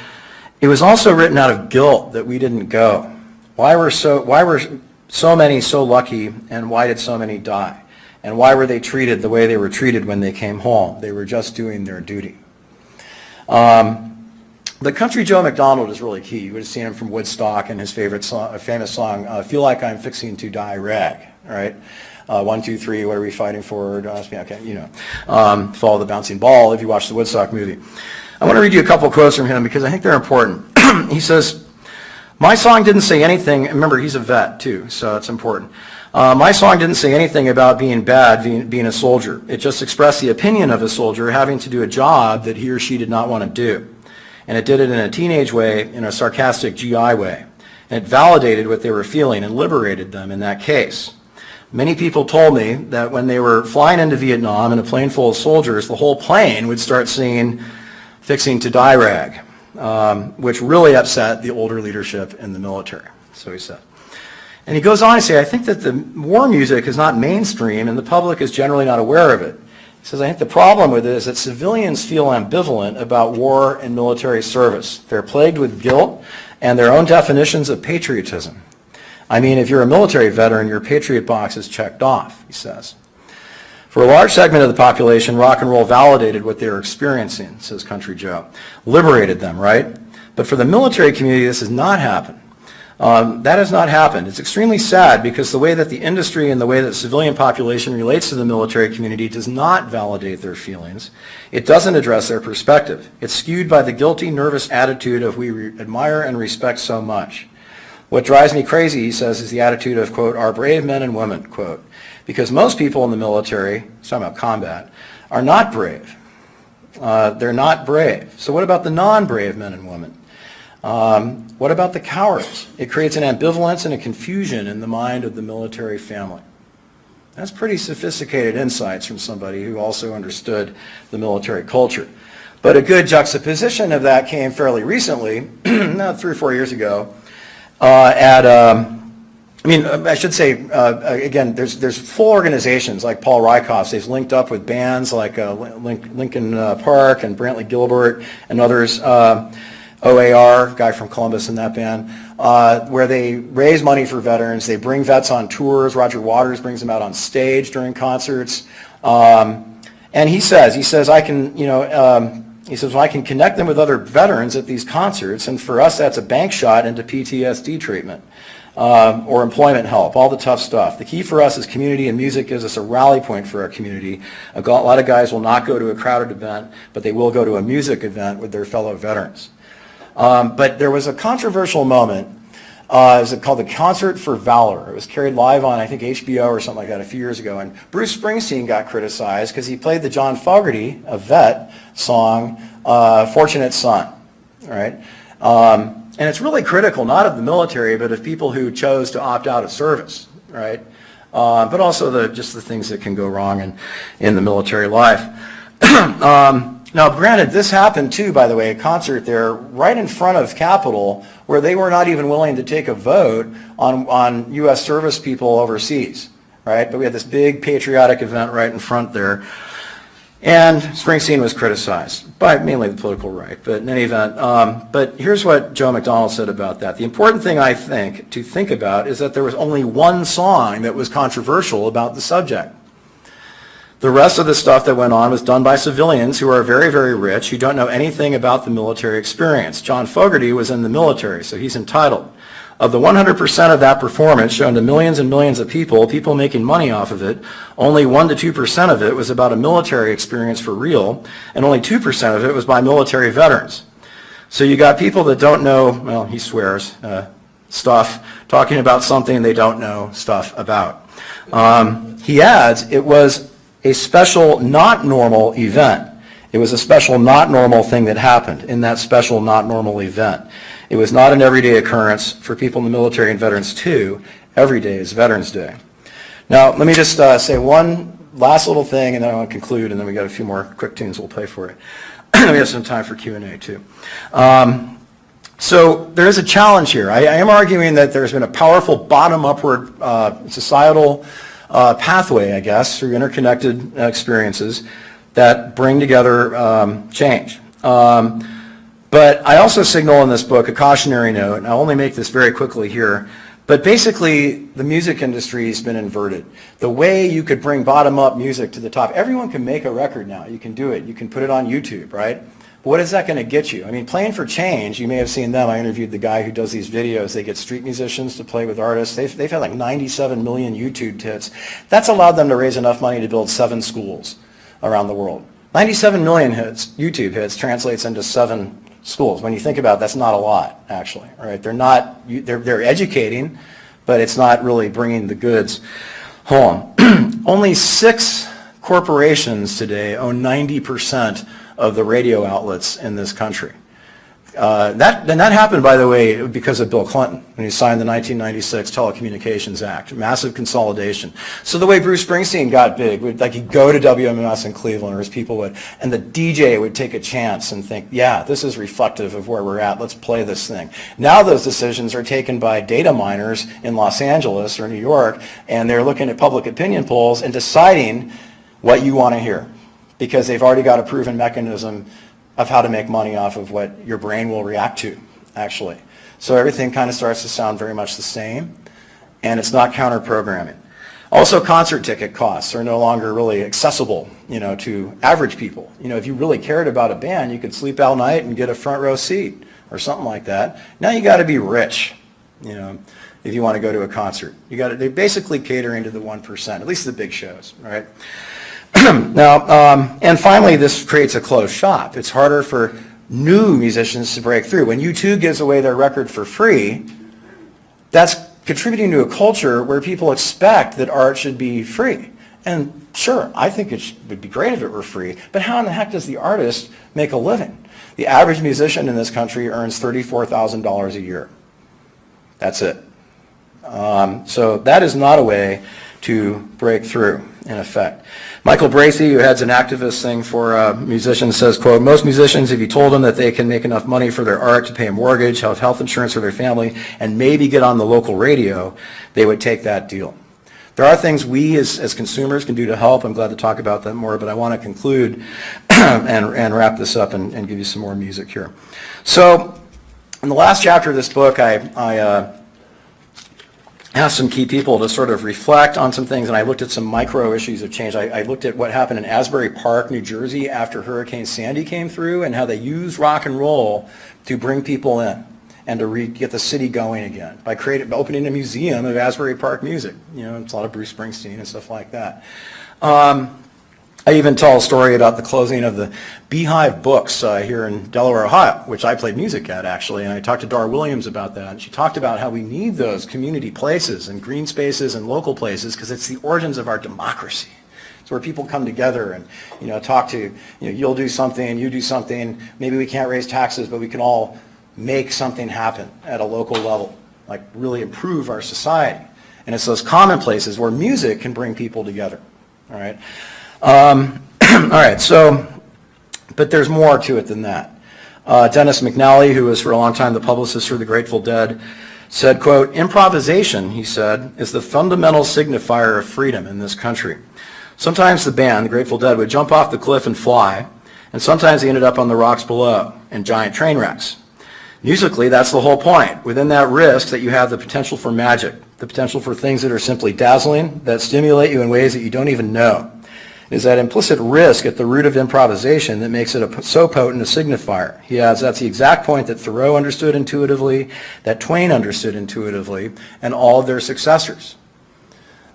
it was also written out of guilt that we didn't go. Why were so many so lucky, and why did so many die? And why were they treated the way they were treated when they came home? They were just doing their duty. The country Joe McDonald is really key. You would have seen him from Woodstock and his famous song, Feel Like I'm Fixing to Die Rag, right? 1, 2, 3, what are we fighting for? Okay, follow the bouncing ball if you watch the Woodstock movie. I want to read you a couple quotes from him because I think they're important. He says, my song didn't say anything, remember he's a vet too, so it's important. My song didn't say anything about being bad, being a soldier. It just expressed the opinion of a soldier having to do a job that he or she did not want to do. And it did it in a teenage way, in a sarcastic GI way. And it validated what they were feeling and liberated them in that case. Many people told me that when they were flying into Vietnam in a plane full of soldiers, the whole plane would start singing Fixing to Die Rag, which really upset the older leadership in the military, so he said. And he goes on to say, I think that the war music is not mainstream and the public is generally not aware of it. He says, I think the problem with it is that civilians feel ambivalent about war and military service. They're plagued with guilt and their own definitions of patriotism. I mean, if you're a military veteran, your patriot box is checked off, he says. For a large segment of the population, rock and roll validated what they were experiencing, says Country Joe. Liberated them, right? But for the military community, this has not happened. That has not happened. It's extremely sad because the way that the industry and the way that the civilian population relates to the military community does not validate their feelings. It doesn't address their perspective. It's skewed by the guilty, nervous attitude of we admire and respect so much. What drives me crazy, he says, is the attitude of, quote, our brave men and women, quote, because most people in the military, he's talking about combat, are not brave. They're not brave. So what about the non-brave men and women? What about the cowards? It creates an ambivalence and a confusion in the mind of the military family. That's pretty sophisticated insights from somebody who also understood the military culture. But a good juxtaposition of that came fairly recently, 3 or 4 years ago, again, there's full organizations like Paul Rieckhoff's. They've linked up with bands like Lincoln Park and Brantley Gilbert and others, OAR, guy from Columbus in that band, where they raise money for veterans. They bring vets on tours. Roger Waters brings them out on stage during concerts. And he says, I can, well, I can connect them with other veterans at these concerts, and for us that's a bank shot into PTSD treatment or employment help, all the tough stuff. The key for us is community, and music gives us a rally point for our community. A lot of guys will not go to a crowded event, but they will go to a music event with their fellow veterans. But there was a controversial moment. It was called the Concert for Valor. It was carried live on, I think, HBO or something like that a few years ago. And Bruce Springsteen got criticized because he played the John Fogerty, a vet, song, Fortunate Son. Right? And it's really critical, not of the military, but of people who chose to opt out of service. Right? But also just the things that can go wrong in the military life. Now, granted, this happened too, by the way, a concert there right in front of Capitol where they were not even willing to take a vote on U.S. service people overseas, right? But we had this big patriotic event right in front there. And Springsteen was criticized by mainly the political right, but in any event. But here's what Joe McDonald said about that. The important thing, I think, to think about is that there was only one song that was controversial about the subject. The rest of the stuff that went on was done by civilians who are very, very rich, who don't know anything about the military experience. John Fogerty was in the military, so he's entitled. Of the 100% of that performance shown to millions and millions of people making money off of it, only 1 to 2% of it was about a military experience for real, and only 2% of it was by military veterans. So you got people that don't know, well, he swears, stuff, talking about something they don't know stuff about. He adds, it was a special, not normal event. It was a special, not normal thing that happened in that special, not normal event. It was not an everyday occurrence for people in the military and veterans too. Every day is Veterans Day. Now, let me just say one last little thing, and then I want to conclude, and then we got a few more quick tunes we'll play for it. We have some time for Q&A too. So there is a challenge here. I am arguing that there's been a powerful bottom-upward societal pathway, I guess, through interconnected experiences that bring together change. But I also signal in this book a cautionary note, and I'll only make this very quickly here, but basically the music industry has been inverted. The way you could bring bottom-up music to the top, everyone can make a record now. You can do it. You can put it on YouTube, right? But what is that going to get you? I mean, Playing for Change, you may have seen them. I interviewed the guy who does these videos. They get street musicians to play with artists. They've had like 97 million YouTube hits. That's allowed them to raise enough money to build 7 schools around the world. 97 million hits, YouTube hits, translates into 7 schools. When you think about it, that's not a lot, actually. Right? They're educating, but it's not really bringing the goods home. Only 6 corporations today own 90% of the radio outlets in this country. That happened, by the way, because of Bill Clinton when he signed the 1996 Telecommunications Act, massive consolidation. So the way Bruce Springsteen got big, he'd go to WMMS in Cleveland, or his people would, and the DJ would take a chance and think, yeah, this is reflective of where we're at, let's play this thing. Now those decisions are taken by data miners in Los Angeles or New York, and they're looking at public opinion polls and deciding what you want to hear, because they've already got a proven mechanism of how to make money off of what your brain will react to, actually. So everything kind of starts to sound very much the same, and it's not counter-programming. Also, concert ticket costs are no longer really accessible, to average people. If you really cared about a band, you could sleep all night and get a front row seat or something like that. Now you got to be rich, if you want to go to a concert. They're basically catering to the 1%, at least the big shows, right? Now, and finally, this creates a closed shop. It's harder for new musicians to break through. When U2 gives away their record for free, that's contributing to a culture where people expect that art should be free. And sure, I think it would be great if it were free, but how in the heck does the artist make a living? The average musician in this country earns $34,000 a year. That's it. So that is not a way to break through, in effect. Michael Bracey, who heads an activist thing for musicians, says, quote, most musicians, if you told them that they can make enough money for their art to pay a mortgage, have health insurance for their family, and maybe get on the local radio, they would take that deal. There are things we as consumers can do to help. I'm glad to talk about that more, but I want to conclude and wrap this up and give you some more music here. So in the last chapter of this book, I asked some key people to sort of reflect on some things, and I looked at some micro issues of change. I looked at what happened in Asbury Park, New Jersey, after Hurricane Sandy came through, and how they used rock and roll to bring people in and to get the city going again by opening a museum of Asbury Park music. It's a lot of Bruce Springsteen and stuff like that. I even tell a story about the closing of the Beehive Books here in Delaware, Ohio, which I played music at, actually, and I talked to Dar Williams about that, and she talked about how we need those community places and green spaces and local places because it's the origins of our democracy. It's where people come together and, talk to, you'll do something, you do something, maybe we can't raise taxes, but we can all make something happen at a local level, like really improve our society. And it's those common places where music can bring people together, all right? All right, so, but there's more to it than that. Dennis McNally, who was for a long time the publicist for the Grateful Dead, said, quote, improvisation, he said, is the fundamental signifier of freedom in this country. Sometimes the band, the Grateful Dead, would jump off the cliff and fly, and sometimes they ended up on the rocks below in giant train wrecks. Musically, that's the whole point. Within that risk that you have the potential for magic, the potential for things that are simply dazzling, that stimulate you in ways that you don't even know. It is that implicit risk at the root of improvisation that makes it so potent a signifier. He adds, that's the exact point that Thoreau understood intuitively, that Twain understood intuitively, and all of their successors.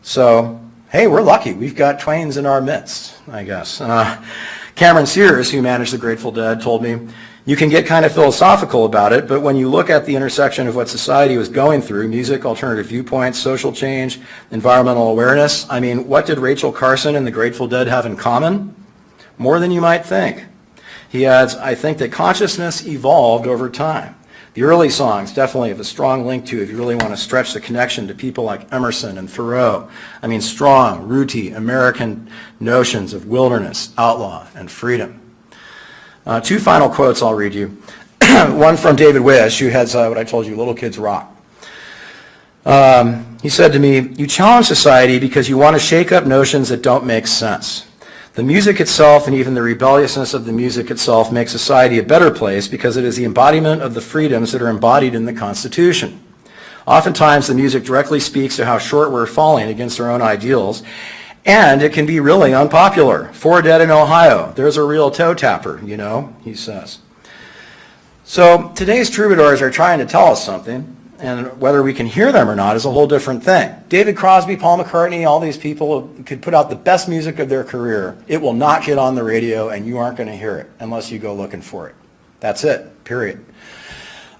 So, hey, we're lucky. We've got Twains in our midst, I guess. Cameron Sears, who managed the Grateful Dead, told me, you can get kind of philosophical about it, but when you look at the intersection of what society was going through, music, alternative viewpoints, social change, environmental awareness, I mean, what did Rachel Carson and the Grateful Dead have in common? More than you might think. He adds, I think that consciousness evolved over time. The early songs definitely have a strong link to, if you really want to stretch the connection to people like Emerson and Thoreau. I mean, strong, rooty American notions of wilderness, outlaw, and freedom. 2 final quotes I'll read you. one from David Wish, who has what I told you, Little Kids Rock. He said to me, "You challenge society because you want to shake up notions that don't make sense. The music itself and even the rebelliousness of the music itself makes society a better place because it is the embodiment of the freedoms that are embodied in the Constitution. Oftentimes the music directly speaks to how short we're falling against our own ideals, and it can be really unpopular. 4 Dead in Ohio, there's a real toe tapper, you know," he says. So today's troubadours are trying to tell us something, and whether we can hear them or not is a whole different thing. David Crosby, Paul McCartney, all these people could put out the best music of their career. It will not get on the radio, and you aren't going to hear it unless you go looking for it. That's it, period.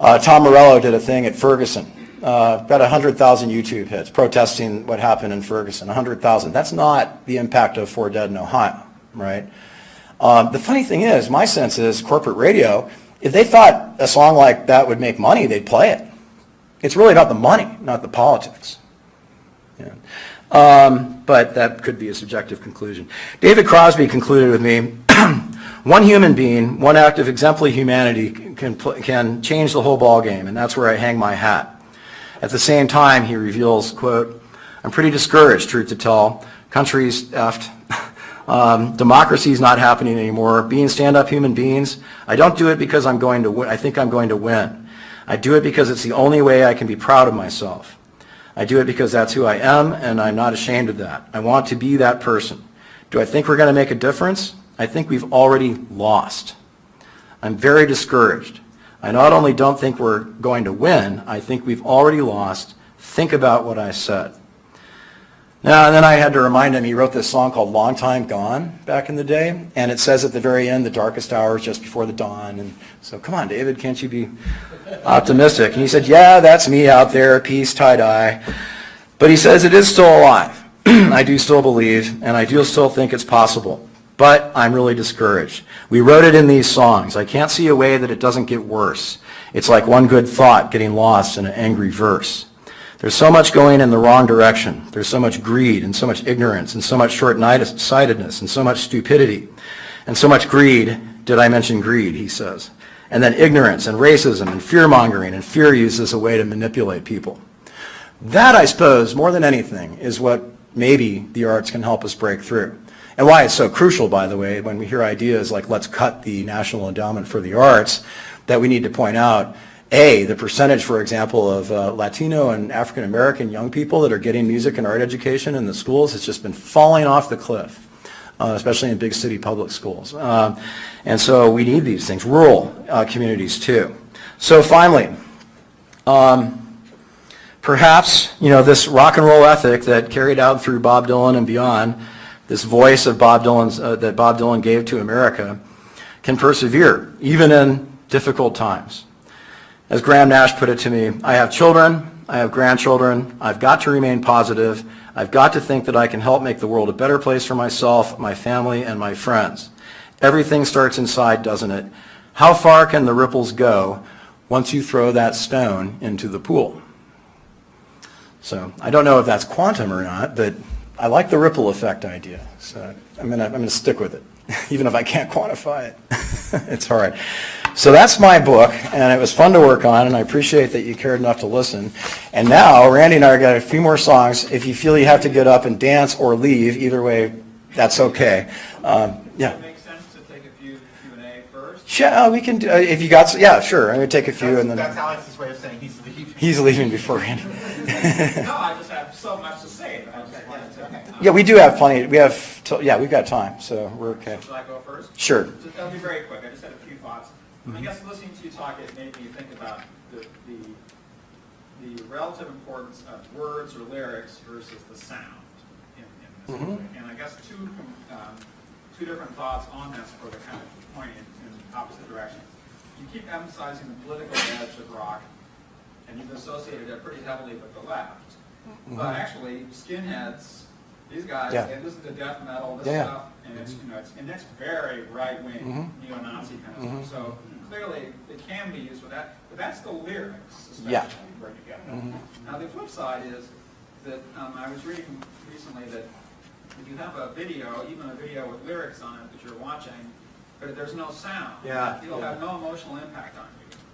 Tom Morello did a thing at Ferguson. Got 100,000 YouTube hits protesting what happened in Ferguson. 100,000. That's not the impact of 4 Dead in Ohio, right? The funny thing is, my sense is corporate radio, if they thought a song like that would make money, they'd play it. It's really about the money, not the politics. Yeah. But that could be a subjective conclusion. David Crosby concluded with me, "One human being, one act of exemplary humanity can change the whole ball game, and that's where I hang my hat." At the same time, he reveals, quote, "I'm pretty discouraged, truth to tell. Country's effed. Democracy's not happening anymore. Being stand-up human beings, I don't do it because I think I'm going to win. I do it because it's the only way I can be proud of myself. I do it because that's who I am, and I'm not ashamed of that. I want to be that person. Do I think we're going to make a difference? I think we've already lost. I'm very discouraged. I not only don't think we're going to win, I think we've already lost. Think about what I said." Now, and then I had to remind him, he wrote this song called "Long Time Gone" back in the day, and it says at the very end, "The darkest hour is just before the dawn." And so, come on, David, can't you be optimistic? And he said, "Yeah, that's me out there, peace, tie-dye." But he says it is still alive. I do still believe, and I do still think it's possible. But I'm really discouraged. We wrote it in these songs. I can't see a way that it doesn't get worse. It's like one good thought getting lost in an angry verse. There's so much going in the wrong direction. There's so much greed and so much ignorance and so much short-sightedness and so much stupidity and so much greed. Did I mention greed, he says. And then ignorance and racism and fear-mongering and fear use as a way to manipulate people. That, I suppose, more than anything, is what maybe the arts can help us break through. And why it's so crucial, by the way, when we hear ideas like let's cut the National Endowment for the Arts, that we need to point out, A, the percentage, for example, of Latino and African American young people that are getting music and art education in the schools has just been falling off the cliff, especially in big city public schools. And so we need these things, rural communities too. So finally, perhaps, this rock and roll ethic that carried out through Bob Dylan and beyond, this voice of Bob Dylan's that Bob Dylan gave to America, can persevere even in difficult times. As Graham Nash put it to me, I have children, I have grandchildren, I've got to remain positive, I've got to think that I can help make the world a better place for myself, my family, and my friends. Everything starts inside, doesn't it? How far can the ripples go once you throw that stone into the pool? So I don't know if that's quantum or not, but I like the ripple effect idea. So I'm gonna stick with it, even if I can't quantify it. It's hard. So that's my book, and it was fun to work on, and I appreciate that you cared enough to listen. And now, Randy and I got a few more songs. If you feel you have to get up and dance or leave, either way, that's okay. Yeah. Does it make sense to take a few Q&A first? Yeah, we can do, if you got, yeah, sure. I'm going to take a few and then. That's Alex's way of saying he's leaving. He's leaving before Randy. No, I just have so much to say. I just wanted to, okay. Yeah, we do have plenty. We've got time, so we're okay. Should I go first? Sure. That'll be very quick. I just had a few thoughts. I guess listening to you talk, it made me think about the relative importance of words or lyrics versus the sound in this music. And I guess two different thoughts on this for the kind of point in opposite directions. You keep emphasizing the political edge of rock, and you've associated it pretty heavily with the left. But actually, skinheads, these guys, they listen to death metal, this stuff, and it's very right-wing, neo-Nazi kind of stuff. So clearly, it can be used for that, but that's the lyrics, especially, bring together. Now, the flip side is that I was reading recently that if you have a video, even a video with lyrics on it that you're watching, but there's no sound, it'll have no emotional impact on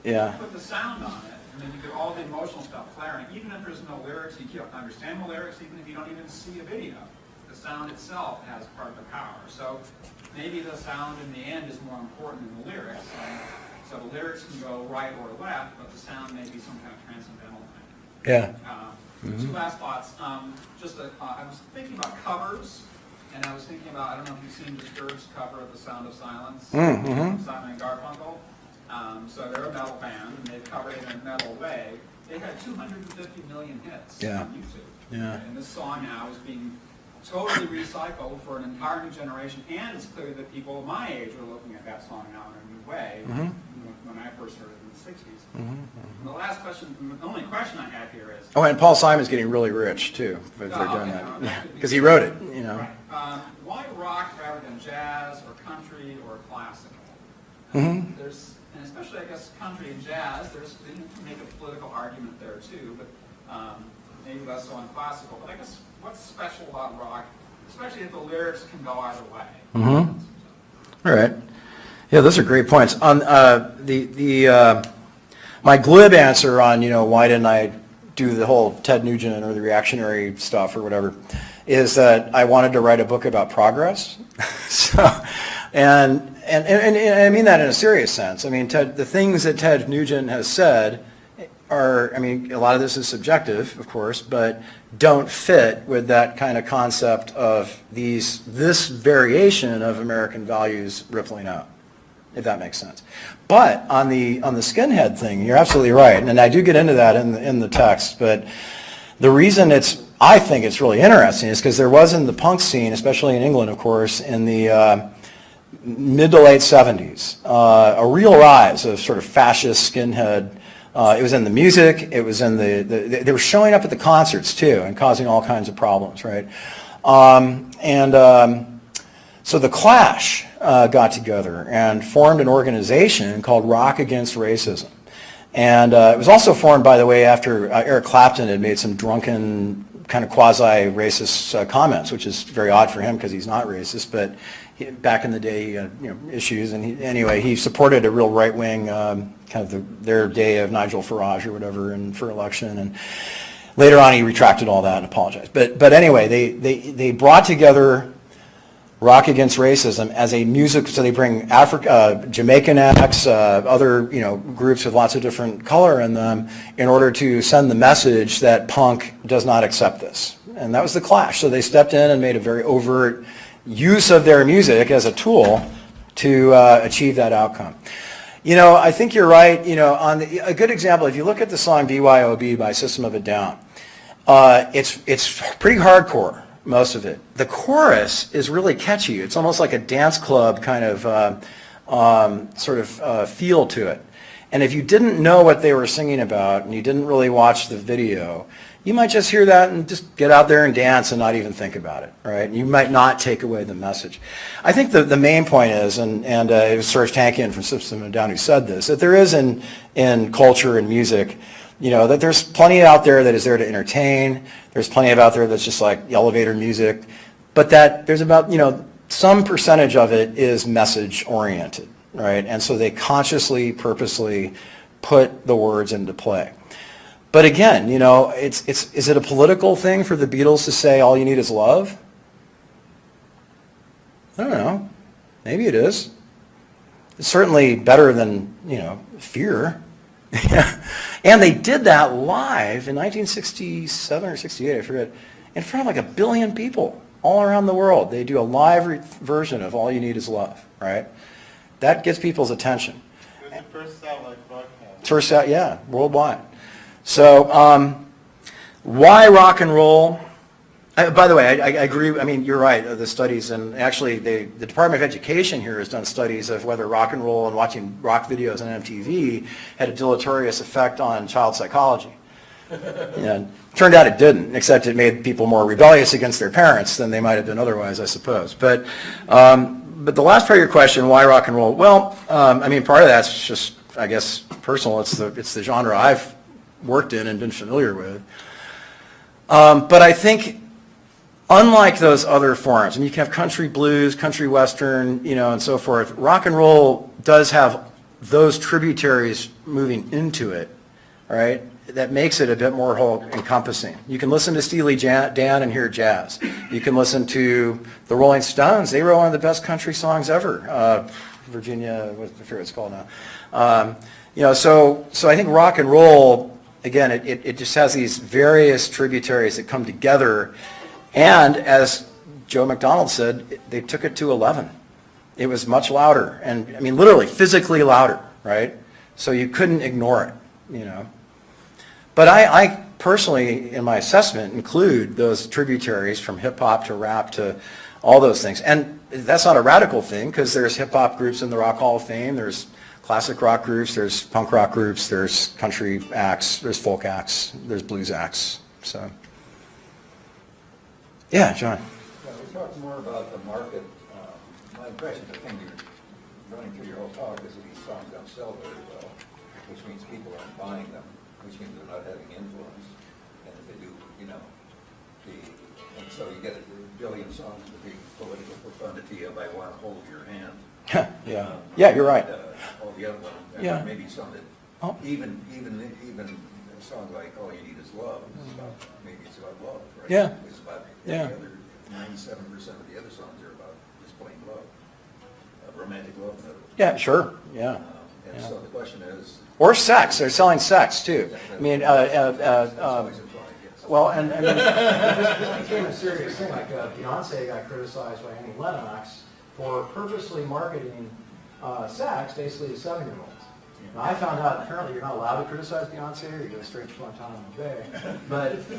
you. Yeah. Put the sound on it, and then you get all the emotional stuff flaring. Even if there's no lyrics, you can't understand the lyrics, even if you don't even see a video. The sound itself has part of the power. So maybe the sound in the end is more important than the lyrics. So the lyrics can go right or left, but the sound may be some kind of transcendental thing. Yeah. Two last thoughts. I was thinking about covers, and I was thinking about, I don't know if you've seen Disturbed's cover of The Sound of Silence, Simon and Garfunkel. So they're a metal band, and they've covered it in a metal way. They had 250 million hits on YouTube. Yeah. And this song now is being totally recycled for an entire new generation, and it's clear that people my age are looking at that song now in a new way, when I first heard it in the 60s. And the last question, the only question I have here is... Oh, and Paul Simon's getting really rich, too, if they're doing that. Because he wrote it, you know. Right. Why rock rather than jazz or country or classical? There's, and especially, I guess, country and jazz, there's, you can make a political argument there, too, but maybe less so on classical. But I guess, what's special about rock, especially if the lyrics can go either way? All right. Yeah, those are great points. On my glib answer on, why didn't I do the whole Ted Nugent or the reactionary stuff or whatever, is that I wanted to write a book about progress. And I mean that in a serious sense. I mean, the things that Ted Nugent has said are, I mean, a lot of this is subjective, of course, but don't fit with that kind of concept of this variation of American values rippling out, if that makes sense. But on the skinhead thing, you're absolutely right, and I do get into that in the text, but the reason I think it's really interesting is because there was in the punk scene, especially in England, of course, in the mid to late 70s, a real rise of sort of fascist skinhead. It was in the music, it was in they were showing up at the concerts too and causing all kinds of problems, right? So the Clash got together and formed an organization called Rock Against Racism. And it was also formed, by the way, after Eric Clapton had made some drunken kind of quasi-racist comments, which is very odd for him because he's not racist, but back in the day he had issues, and he supported a real right-wing kind of their day of Nigel Farage or whatever for election, and later on he retracted all that and apologized. But anyway, they brought together Rock Against Racism as a music, so they bring Jamaican acts, other groups with lots of different color in them, in order to send the message that punk does not accept this. And that was the Clash. So they stepped in and made a very overt use of their music as a tool to achieve that outcome. I think you're right. A good example, if you look at the song BYOB by System of a Down, it's pretty hardcore, most of it. The chorus is really catchy. It's almost like a dance club kind of feel to it. And if you didn't know what they were singing about and you didn't really watch the video, you might just hear that and just get out there and dance and not even think about it, right? You might not take away the message. I think the main point is, and it was Serj Tankian from System of a Down who said this, that there is in culture and music, that there's plenty out there that is there to entertain. There's plenty out there that's just like elevator music, but that there's about, some percentage of it is message oriented, right? And so they consciously, purposely put the words into play. But again, is it a political thing for the Beatles to say all you need is love? I don't know. Maybe it is. It's certainly better than, fear. And they did that live in 1967 or 68, I forget, in front of like 1 billion people all around the world. They do a live version of All You Need Is Love, right? That gets people's attention. It was the first satellite broadcast. First out, yeah, worldwide. So why rock and roll? By the way, I agree. I mean, you're right. The studies, and actually the Department of Education here has done studies of whether rock and roll and watching rock videos on MTV had a deleterious effect on child psychology. And turned out it didn't, except it made people more rebellious against their parents than they might have been otherwise, I suppose. But the last part of your question, why rock and roll? Well, I mean, part of that's just, I guess, personal. It's the genre I've worked in and been familiar with. But I think, unlike those other forms, and you can have country blues, country western, and so forth, rock and roll does have those tributaries moving into it, all right, that makes it a bit more whole encompassing. You can listen to Steely Dan and hear jazz. You can listen to the Rolling Stones. They wrote one of the best country songs ever. Virginia, I forget what it's called now. You know, so I think rock and roll, again, it just has these various tributaries that come together. And as Joe McDonald said, they took it to 11. It was much louder, and I mean literally physically louder, right? So you couldn't ignore it, you know. But I personally, in my assessment, include those tributaries from hip hop to rap to all those things. And that's not a radical thing, because there's hip hop groups in the Rock Hall of Fame, there's classic rock groups, there's punk rock groups, there's country acts, there's folk acts, there's blues acts. So, yeah, John. Yeah, we talked more about the market. My impression, the thing you're running through your whole talk, is that these songs don't sell very well, which means people aren't buying them, which means they're not having influence. And if they do, you know, and so you get a billion songs with the political profundity of "I Want to Hold Your Hand." Yeah. Yeah, you're right. All the other ones, and Yeah. maybe some that, Oh. even a song like "All You Need Is Love," it's about, maybe it's about love, right? Yeah. It's about Yeah. the other 97% of the other songs are about just plain love, romantic love. In other words. Yeah, sure, yeah. And Yeah. so the question is. Or sex, they're selling sex too. I mean, That's always implied, yes. well, and I mean, this became a serious thing, like Beyonce got criticized by Annie Lennox for purposely marketing sex basically to 7-year-olds. Now, I found out apparently you're not allowed to criticize Beyonce, or you go straight to Guantanamo Bay. But she,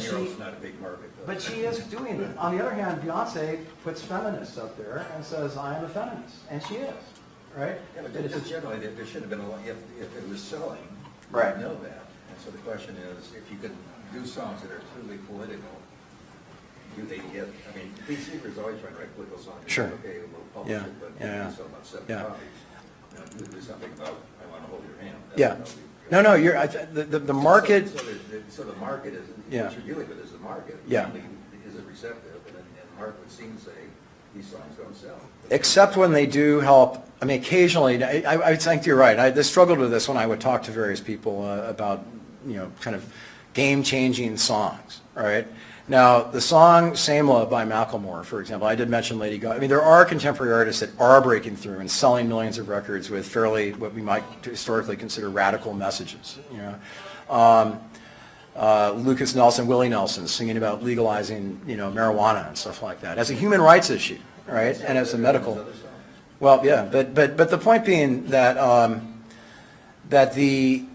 7-year-old's not a big market, though. but she is doing it. On the other hand, Beyonce puts feminists up there and says, "I am a feminist," and she is, right? Yeah, but just generally, there should have been a lot, if it was selling, you Right. would know that. And so the question is, if you could do songs that are truly political, do they get, I mean, Pete Seeger's always trying to write political songs. Sure. Okay, we'll publish Yeah, it, but yeah, we sell about 7 yeah. copies. You know, do something about, "I Want to Hold Your Hand." That's Yeah. what we- No, you're, the market, So the market is, Yeah. what you're dealing with is the market. Yeah. Is it receptive? And the market would seem to say, these songs don't sell. except when they do help. I mean, occasionally, I think you're right. I struggled with this when I would talk to various people about, you know, kind of game-changing songs, right? Now, the song "Samela" by Macklemore, for example, I did mention Lady Gaga. I mean, there are contemporary artists that are breaking through and selling millions of records with fairly, what we might historically consider radical messages, you know. Lucas Nelson, Willie Nelson, singing about legalizing, you know, marijuana and stuff like that as a human rights issue, right? And as a medical. Well, yeah, but the point being that that the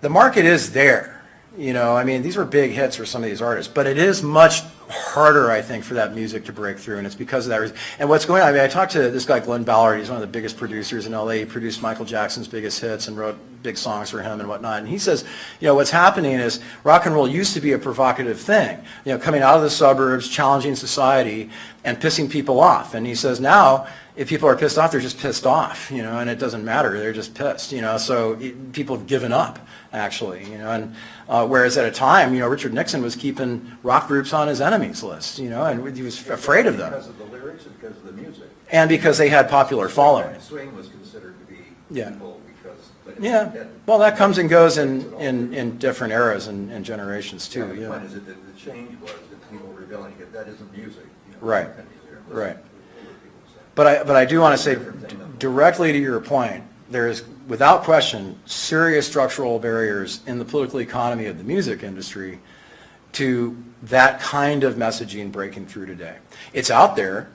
market is there. You know, I mean, these were big hits for some of these artists, but it is much harder, I think, for that music to break through, and it's because of that reason. And what's going on, I mean, I talked to this guy, Glenn Ballard. He's one of the biggest producers in LA. He produced Michael Jackson's biggest hits and wrote big songs for him and whatnot. And he says, you know, what's happening is rock and roll used to be a provocative thing, you know, coming out of the suburbs, challenging society, and pissing people off. And he says now, if people are pissed off, they're just pissed off, you know, and it doesn't matter. They're just pissed, you know. So people have given up, actually, you know. And whereas at a time, you know, Richard Nixon was keeping rock groups on his enemies list, you know, and he was afraid of them. Because of the lyrics and because of the music. And because they had popular following. Swing was considered to be Yeah. evil because. But Yeah. Well, that comes and goes in different eras and generations too. The Yeah. point is that the change was that people were rebelling against that isn't music. You know, Right. that kind of music. Right. What were people saying? But I do want to say directly to your point, there is without question serious structural barriers in the political economy of the music industry to that kind of messaging breaking through today. It's out there,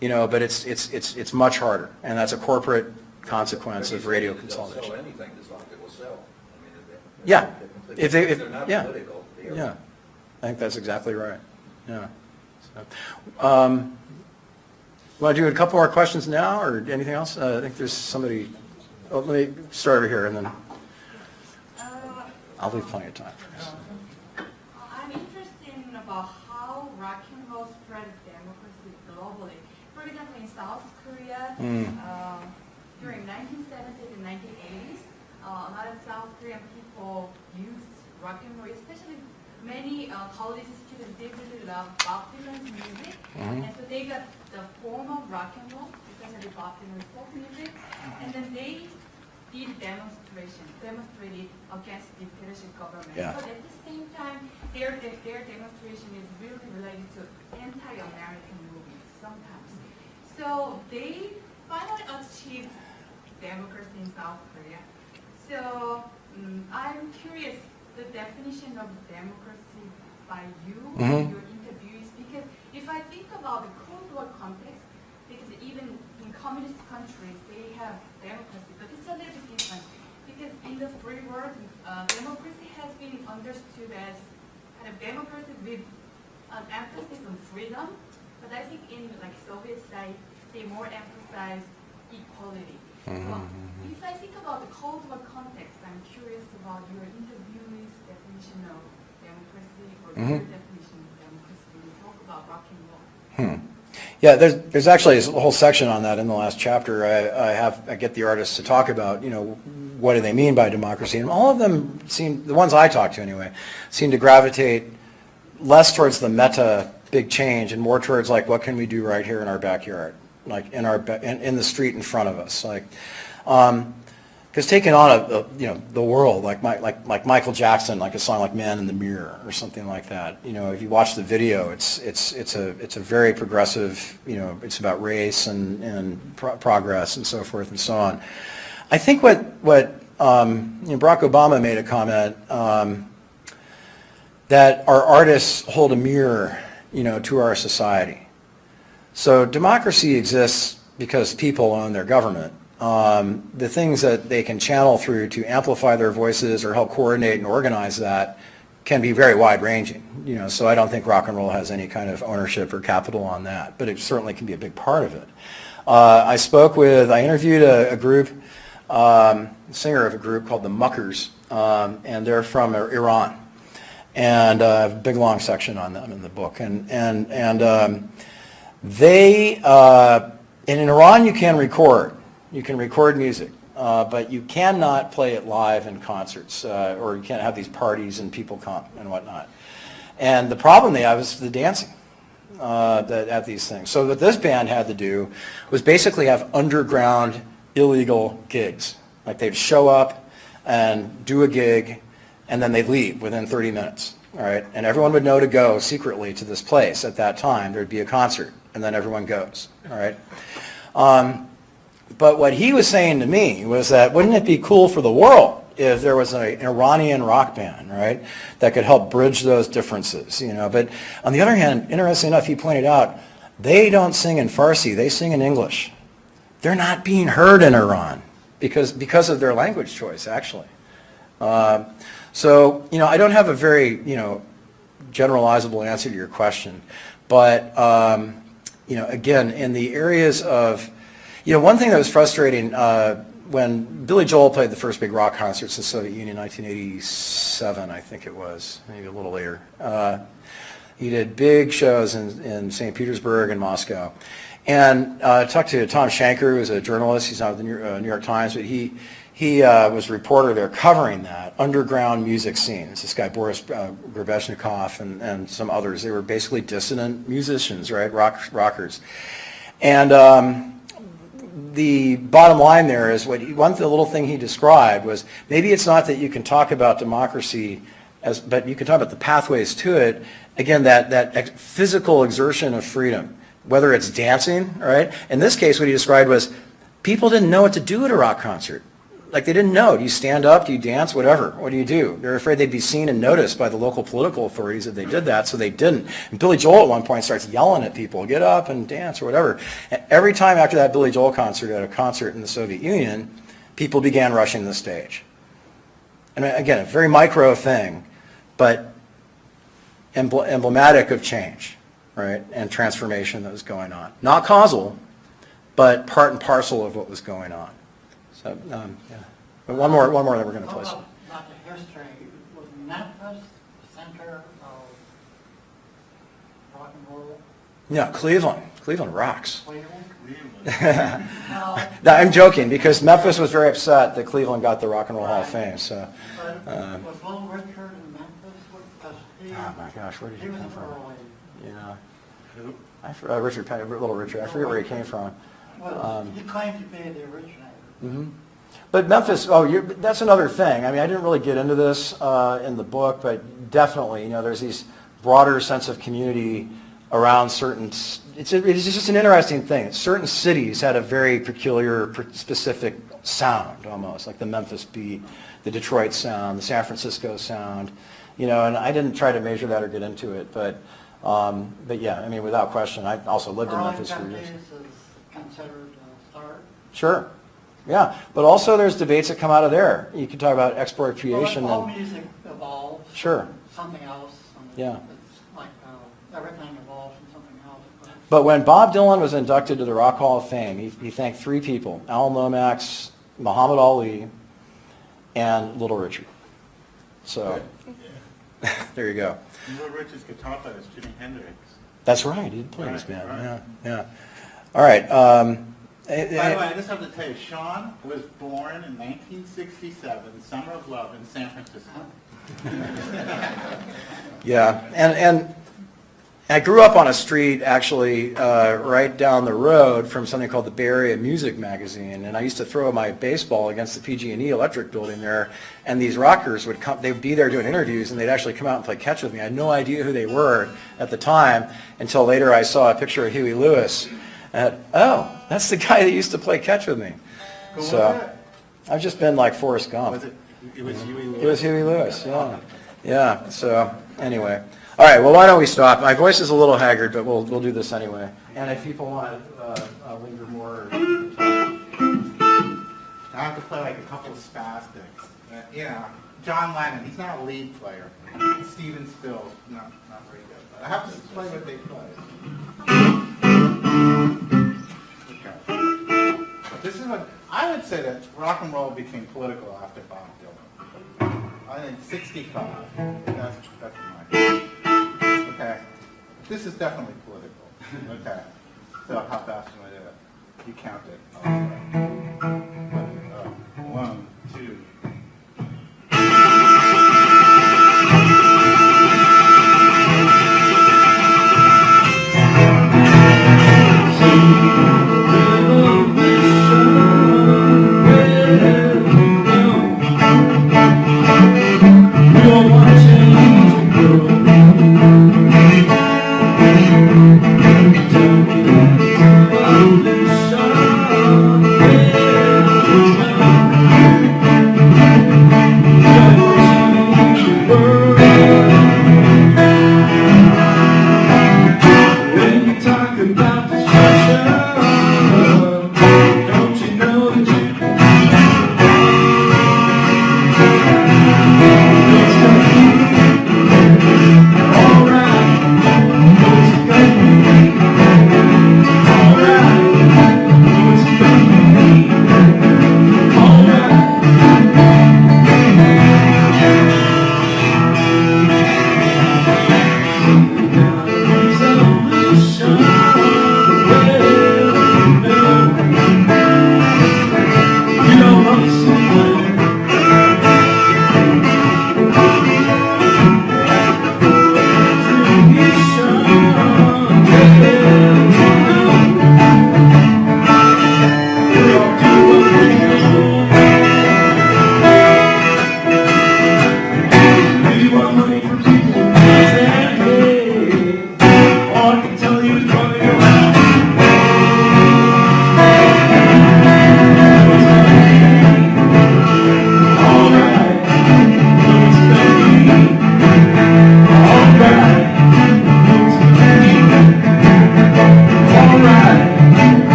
you know, but it's much harder, and that's a corporate consequence of radio They'll consolidation. sell anything as long as it will sell. I mean, Yeah. If they're not Yeah. political, they are. Yeah, I think that's exactly right. Yeah. So, want to do a couple more questions now, or anything else? I think there's somebody. Oh, let me start over here, and then I'll leave plenty of time for this. I'm interested in about how rock and roll spread democracy globally. For example, in South Korea, during 1970s and 1980s, a lot of South Korean people used rock and roll, especially many college students, they really love Bob Dylan's music, and so they got the form of rock and roll, especially Bob Dylan's folk music, and then they demonstrated against dictatorship government. Yeah. But at the same time, their demonstration is really related to anti-American movement sometimes. So they finally achieved democracy in South Korea. So I'm curious the definition of democracy by you, your interviews, because if I think about the Cold War context, because even in communist countries they have democracy, but it's a little bit different. Because in the free world, democracy has been understood as kind of democracy with an emphasis on freedom, but I think in like Soviet side, they more emphasize equality. So if I think about the Cold War context, I'm curious about your interviewee's definition of democracy or your definition of democracy when you talk about rock and roll. Yeah, there's actually a whole section on that in the last chapter. I get the artists to talk about, what do they mean by democracy, and all of them seem, the ones I talk to anyway, seem to gravitate less towards the meta big change and more towards like what can we do right here in our backyard, like in the street in front of us, like. Because taking on the world like Michael Jackson, like a song like "Man in the Mirror" or something like that. If you watch the video, it's a very progressive. It's about race and progress and so forth and so on. I think what Barack Obama made a comment that our artists hold a mirror, to our society. So democracy exists because people own their government. The things that they can channel through to amplify their voices or help coordinate and organize that can be very wide-ranging. So I don't think rock and roll has any kind of ownership or capital on that, but it certainly can be a big part of it. I interviewed a group, singer of a group called the Muckers, and they're from Iran, and a big long section on them in the book, and they, and in Iran you can record. You can record music, but you cannot play it live in concerts, or you can't have these parties and people come and whatnot. And the problem they have is the dancing at these things. So what this band had to do was basically have underground illegal gigs. Like they'd show up and do a gig, and then they'd leave within 30 minutes. All right, and everyone would know to go secretly to this place at that time. There'd be a concert, and then everyone goes. All right. But what he was saying to me was that wouldn't it be cool for the world if there was an Iranian rock band, right, that could help bridge those differences, But on the other hand, interesting enough, he pointed out, they don't sing in Farsi, they sing in English. They're not being heard in Iran because of their language choice, actually. So, I don't have a very, generalizable answer to your question. But, again, in the areas of, one thing that was frustrating when Billy Joel played the first big rock concerts in the Soviet Union in 1987, I think it was, maybe a little later. He did big shows in St. Petersburg and Moscow. And I talked to Tom Shanker, who's a journalist. He's now at the New York Times, but he was a reporter there covering that underground music scene. It's this guy, Boris Grebeshnikov, and some others. They were basically dissident musicians, right, rockers. And the bottom line there is the little thing he described was maybe it's not that you can talk about democracy, but you can talk about the pathways to it. Again, that physical exertion of freedom, whether it's dancing, right? In this case, what he described was people didn't know what to do at a rock concert. Like they didn't know. Do you stand up? Do you dance? Whatever. What do you do? They're afraid they'd be seen and noticed by the local political authorities if they did that, so they didn't. And Billy Joel at one point starts yelling at people, get up and dance or whatever. And every time after that Billy Joel concert at a concert in the Soviet Union, people began rushing the stage. And again, a very micro thing, but emblematic of change, right, and transformation that was going on. Not causal, but part and parcel of what was going on. So, yeah. But one more that we're going to play. About the history, was Memphis the center of rock and roll? Yeah, Cleveland rocks. Cleveland? No, I'm joking because Memphis was very upset that Cleveland got the Rock and Roll Hall of Fame. So, But was Little Richard in Memphis? Because oh my gosh, where did he he was come from? early. Yeah, Little Richard. I forget where he came from. Well, he claimed to be the originator. Mm-hmm. But Memphis, that's another thing. I mean, I didn't really get into this in the book, but definitely, there's these broader sense of community around certain, it's just an interesting thing. Certain cities had a very peculiar, specific sound almost, like the Memphis beat, the Detroit sound, the San Francisco sound, and I didn't try to measure that or get into it, but yeah, I mean, without question, I also lived in Memphis for years. is considered a start. Sure. Yeah, but also there's debates that come out of there. You could talk about expropriation Well, all and music evolves. Sure. from Something else. And Yeah. It's like everything evolves from something else. but when Bob Dylan was inducted to the Rock Hall of Fame, he thanked three people: Al Lomax, Muhammad Ali, and Little Richard. So there you go. Little Richard's guitar player is Jimi Hendrix. That's right. He did play in this Right, band. right. Yeah. All right. By the way, I just have to tell you, Sean was born in 1967, Summer of Love in San Francisco. Yeah, and I grew up on a street actually right down the road from something called the Bay Area Music Magazine, and I used to throw my baseball against the PG&E Electric Building there, and these rockers would come, they'd be there doing interviews, and they'd actually come out and play catch with me. I had no idea who they were at the time until later I saw a picture of Huey Lewis, and oh, that's the guy that used to play catch with me. Who was So that? I've just been like Forrest Gump. Was it? It was Huey Lewis. It was Huey Lewis, yeah. Yeah, so anyway. All right, well, why don't we stop? My voice is a little haggard, but we'll do this anyway. And if people want to linger more. I have to play like a couple of spastics. John Lennon, he's not a lead player. Steven Stills, not very good. But I have to play what they play. Okay. This is what, I would say that rock and roll became political after Bob Dylan. I think 65. That's my. Okay. This is definitely political. Okay. So how fast do I do it? You count it. One, two. Revolution.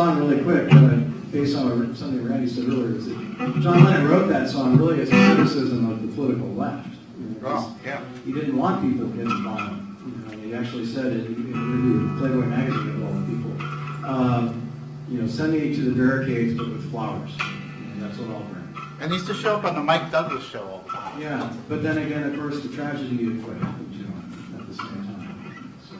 song really quick, based on something Randy said earlier, is that John Lennon wrote that song really as a criticism of the political left. Oh, yeah. He didn't want people getting violent. He actually said it in Playboy magazine of all people. Send me to the barricades, but with flowers. And that's what I'll bring. And he used to show up on the Mike Douglas show all the time. Yeah, but then again, of course, the tragedy of what happened to him at the same time. So.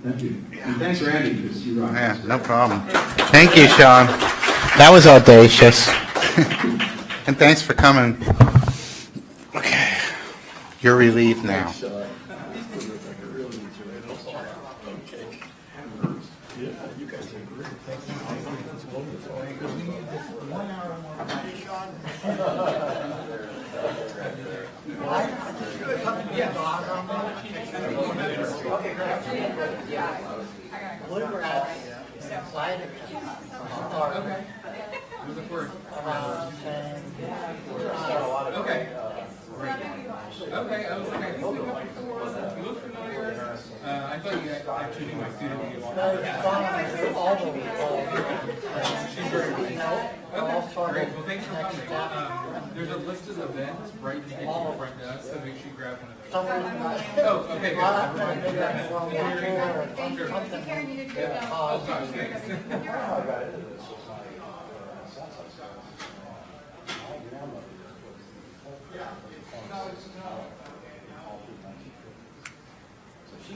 Thank you. And thanks, Randy, because you rock. Yeah, no problem. Thank you, Sean. That was audacious. And thanks for coming. Okay. You're relieved now. Okay. Okay, I was like, I think we met before. You look familiar. I thought you actually knew my student. She's very nice. Okay, great. Well, thanks for coming. There's a list of events right next to the front desk, so make sure you grab one of those. Oh, okay, good. Oh, gosh, thanks. So she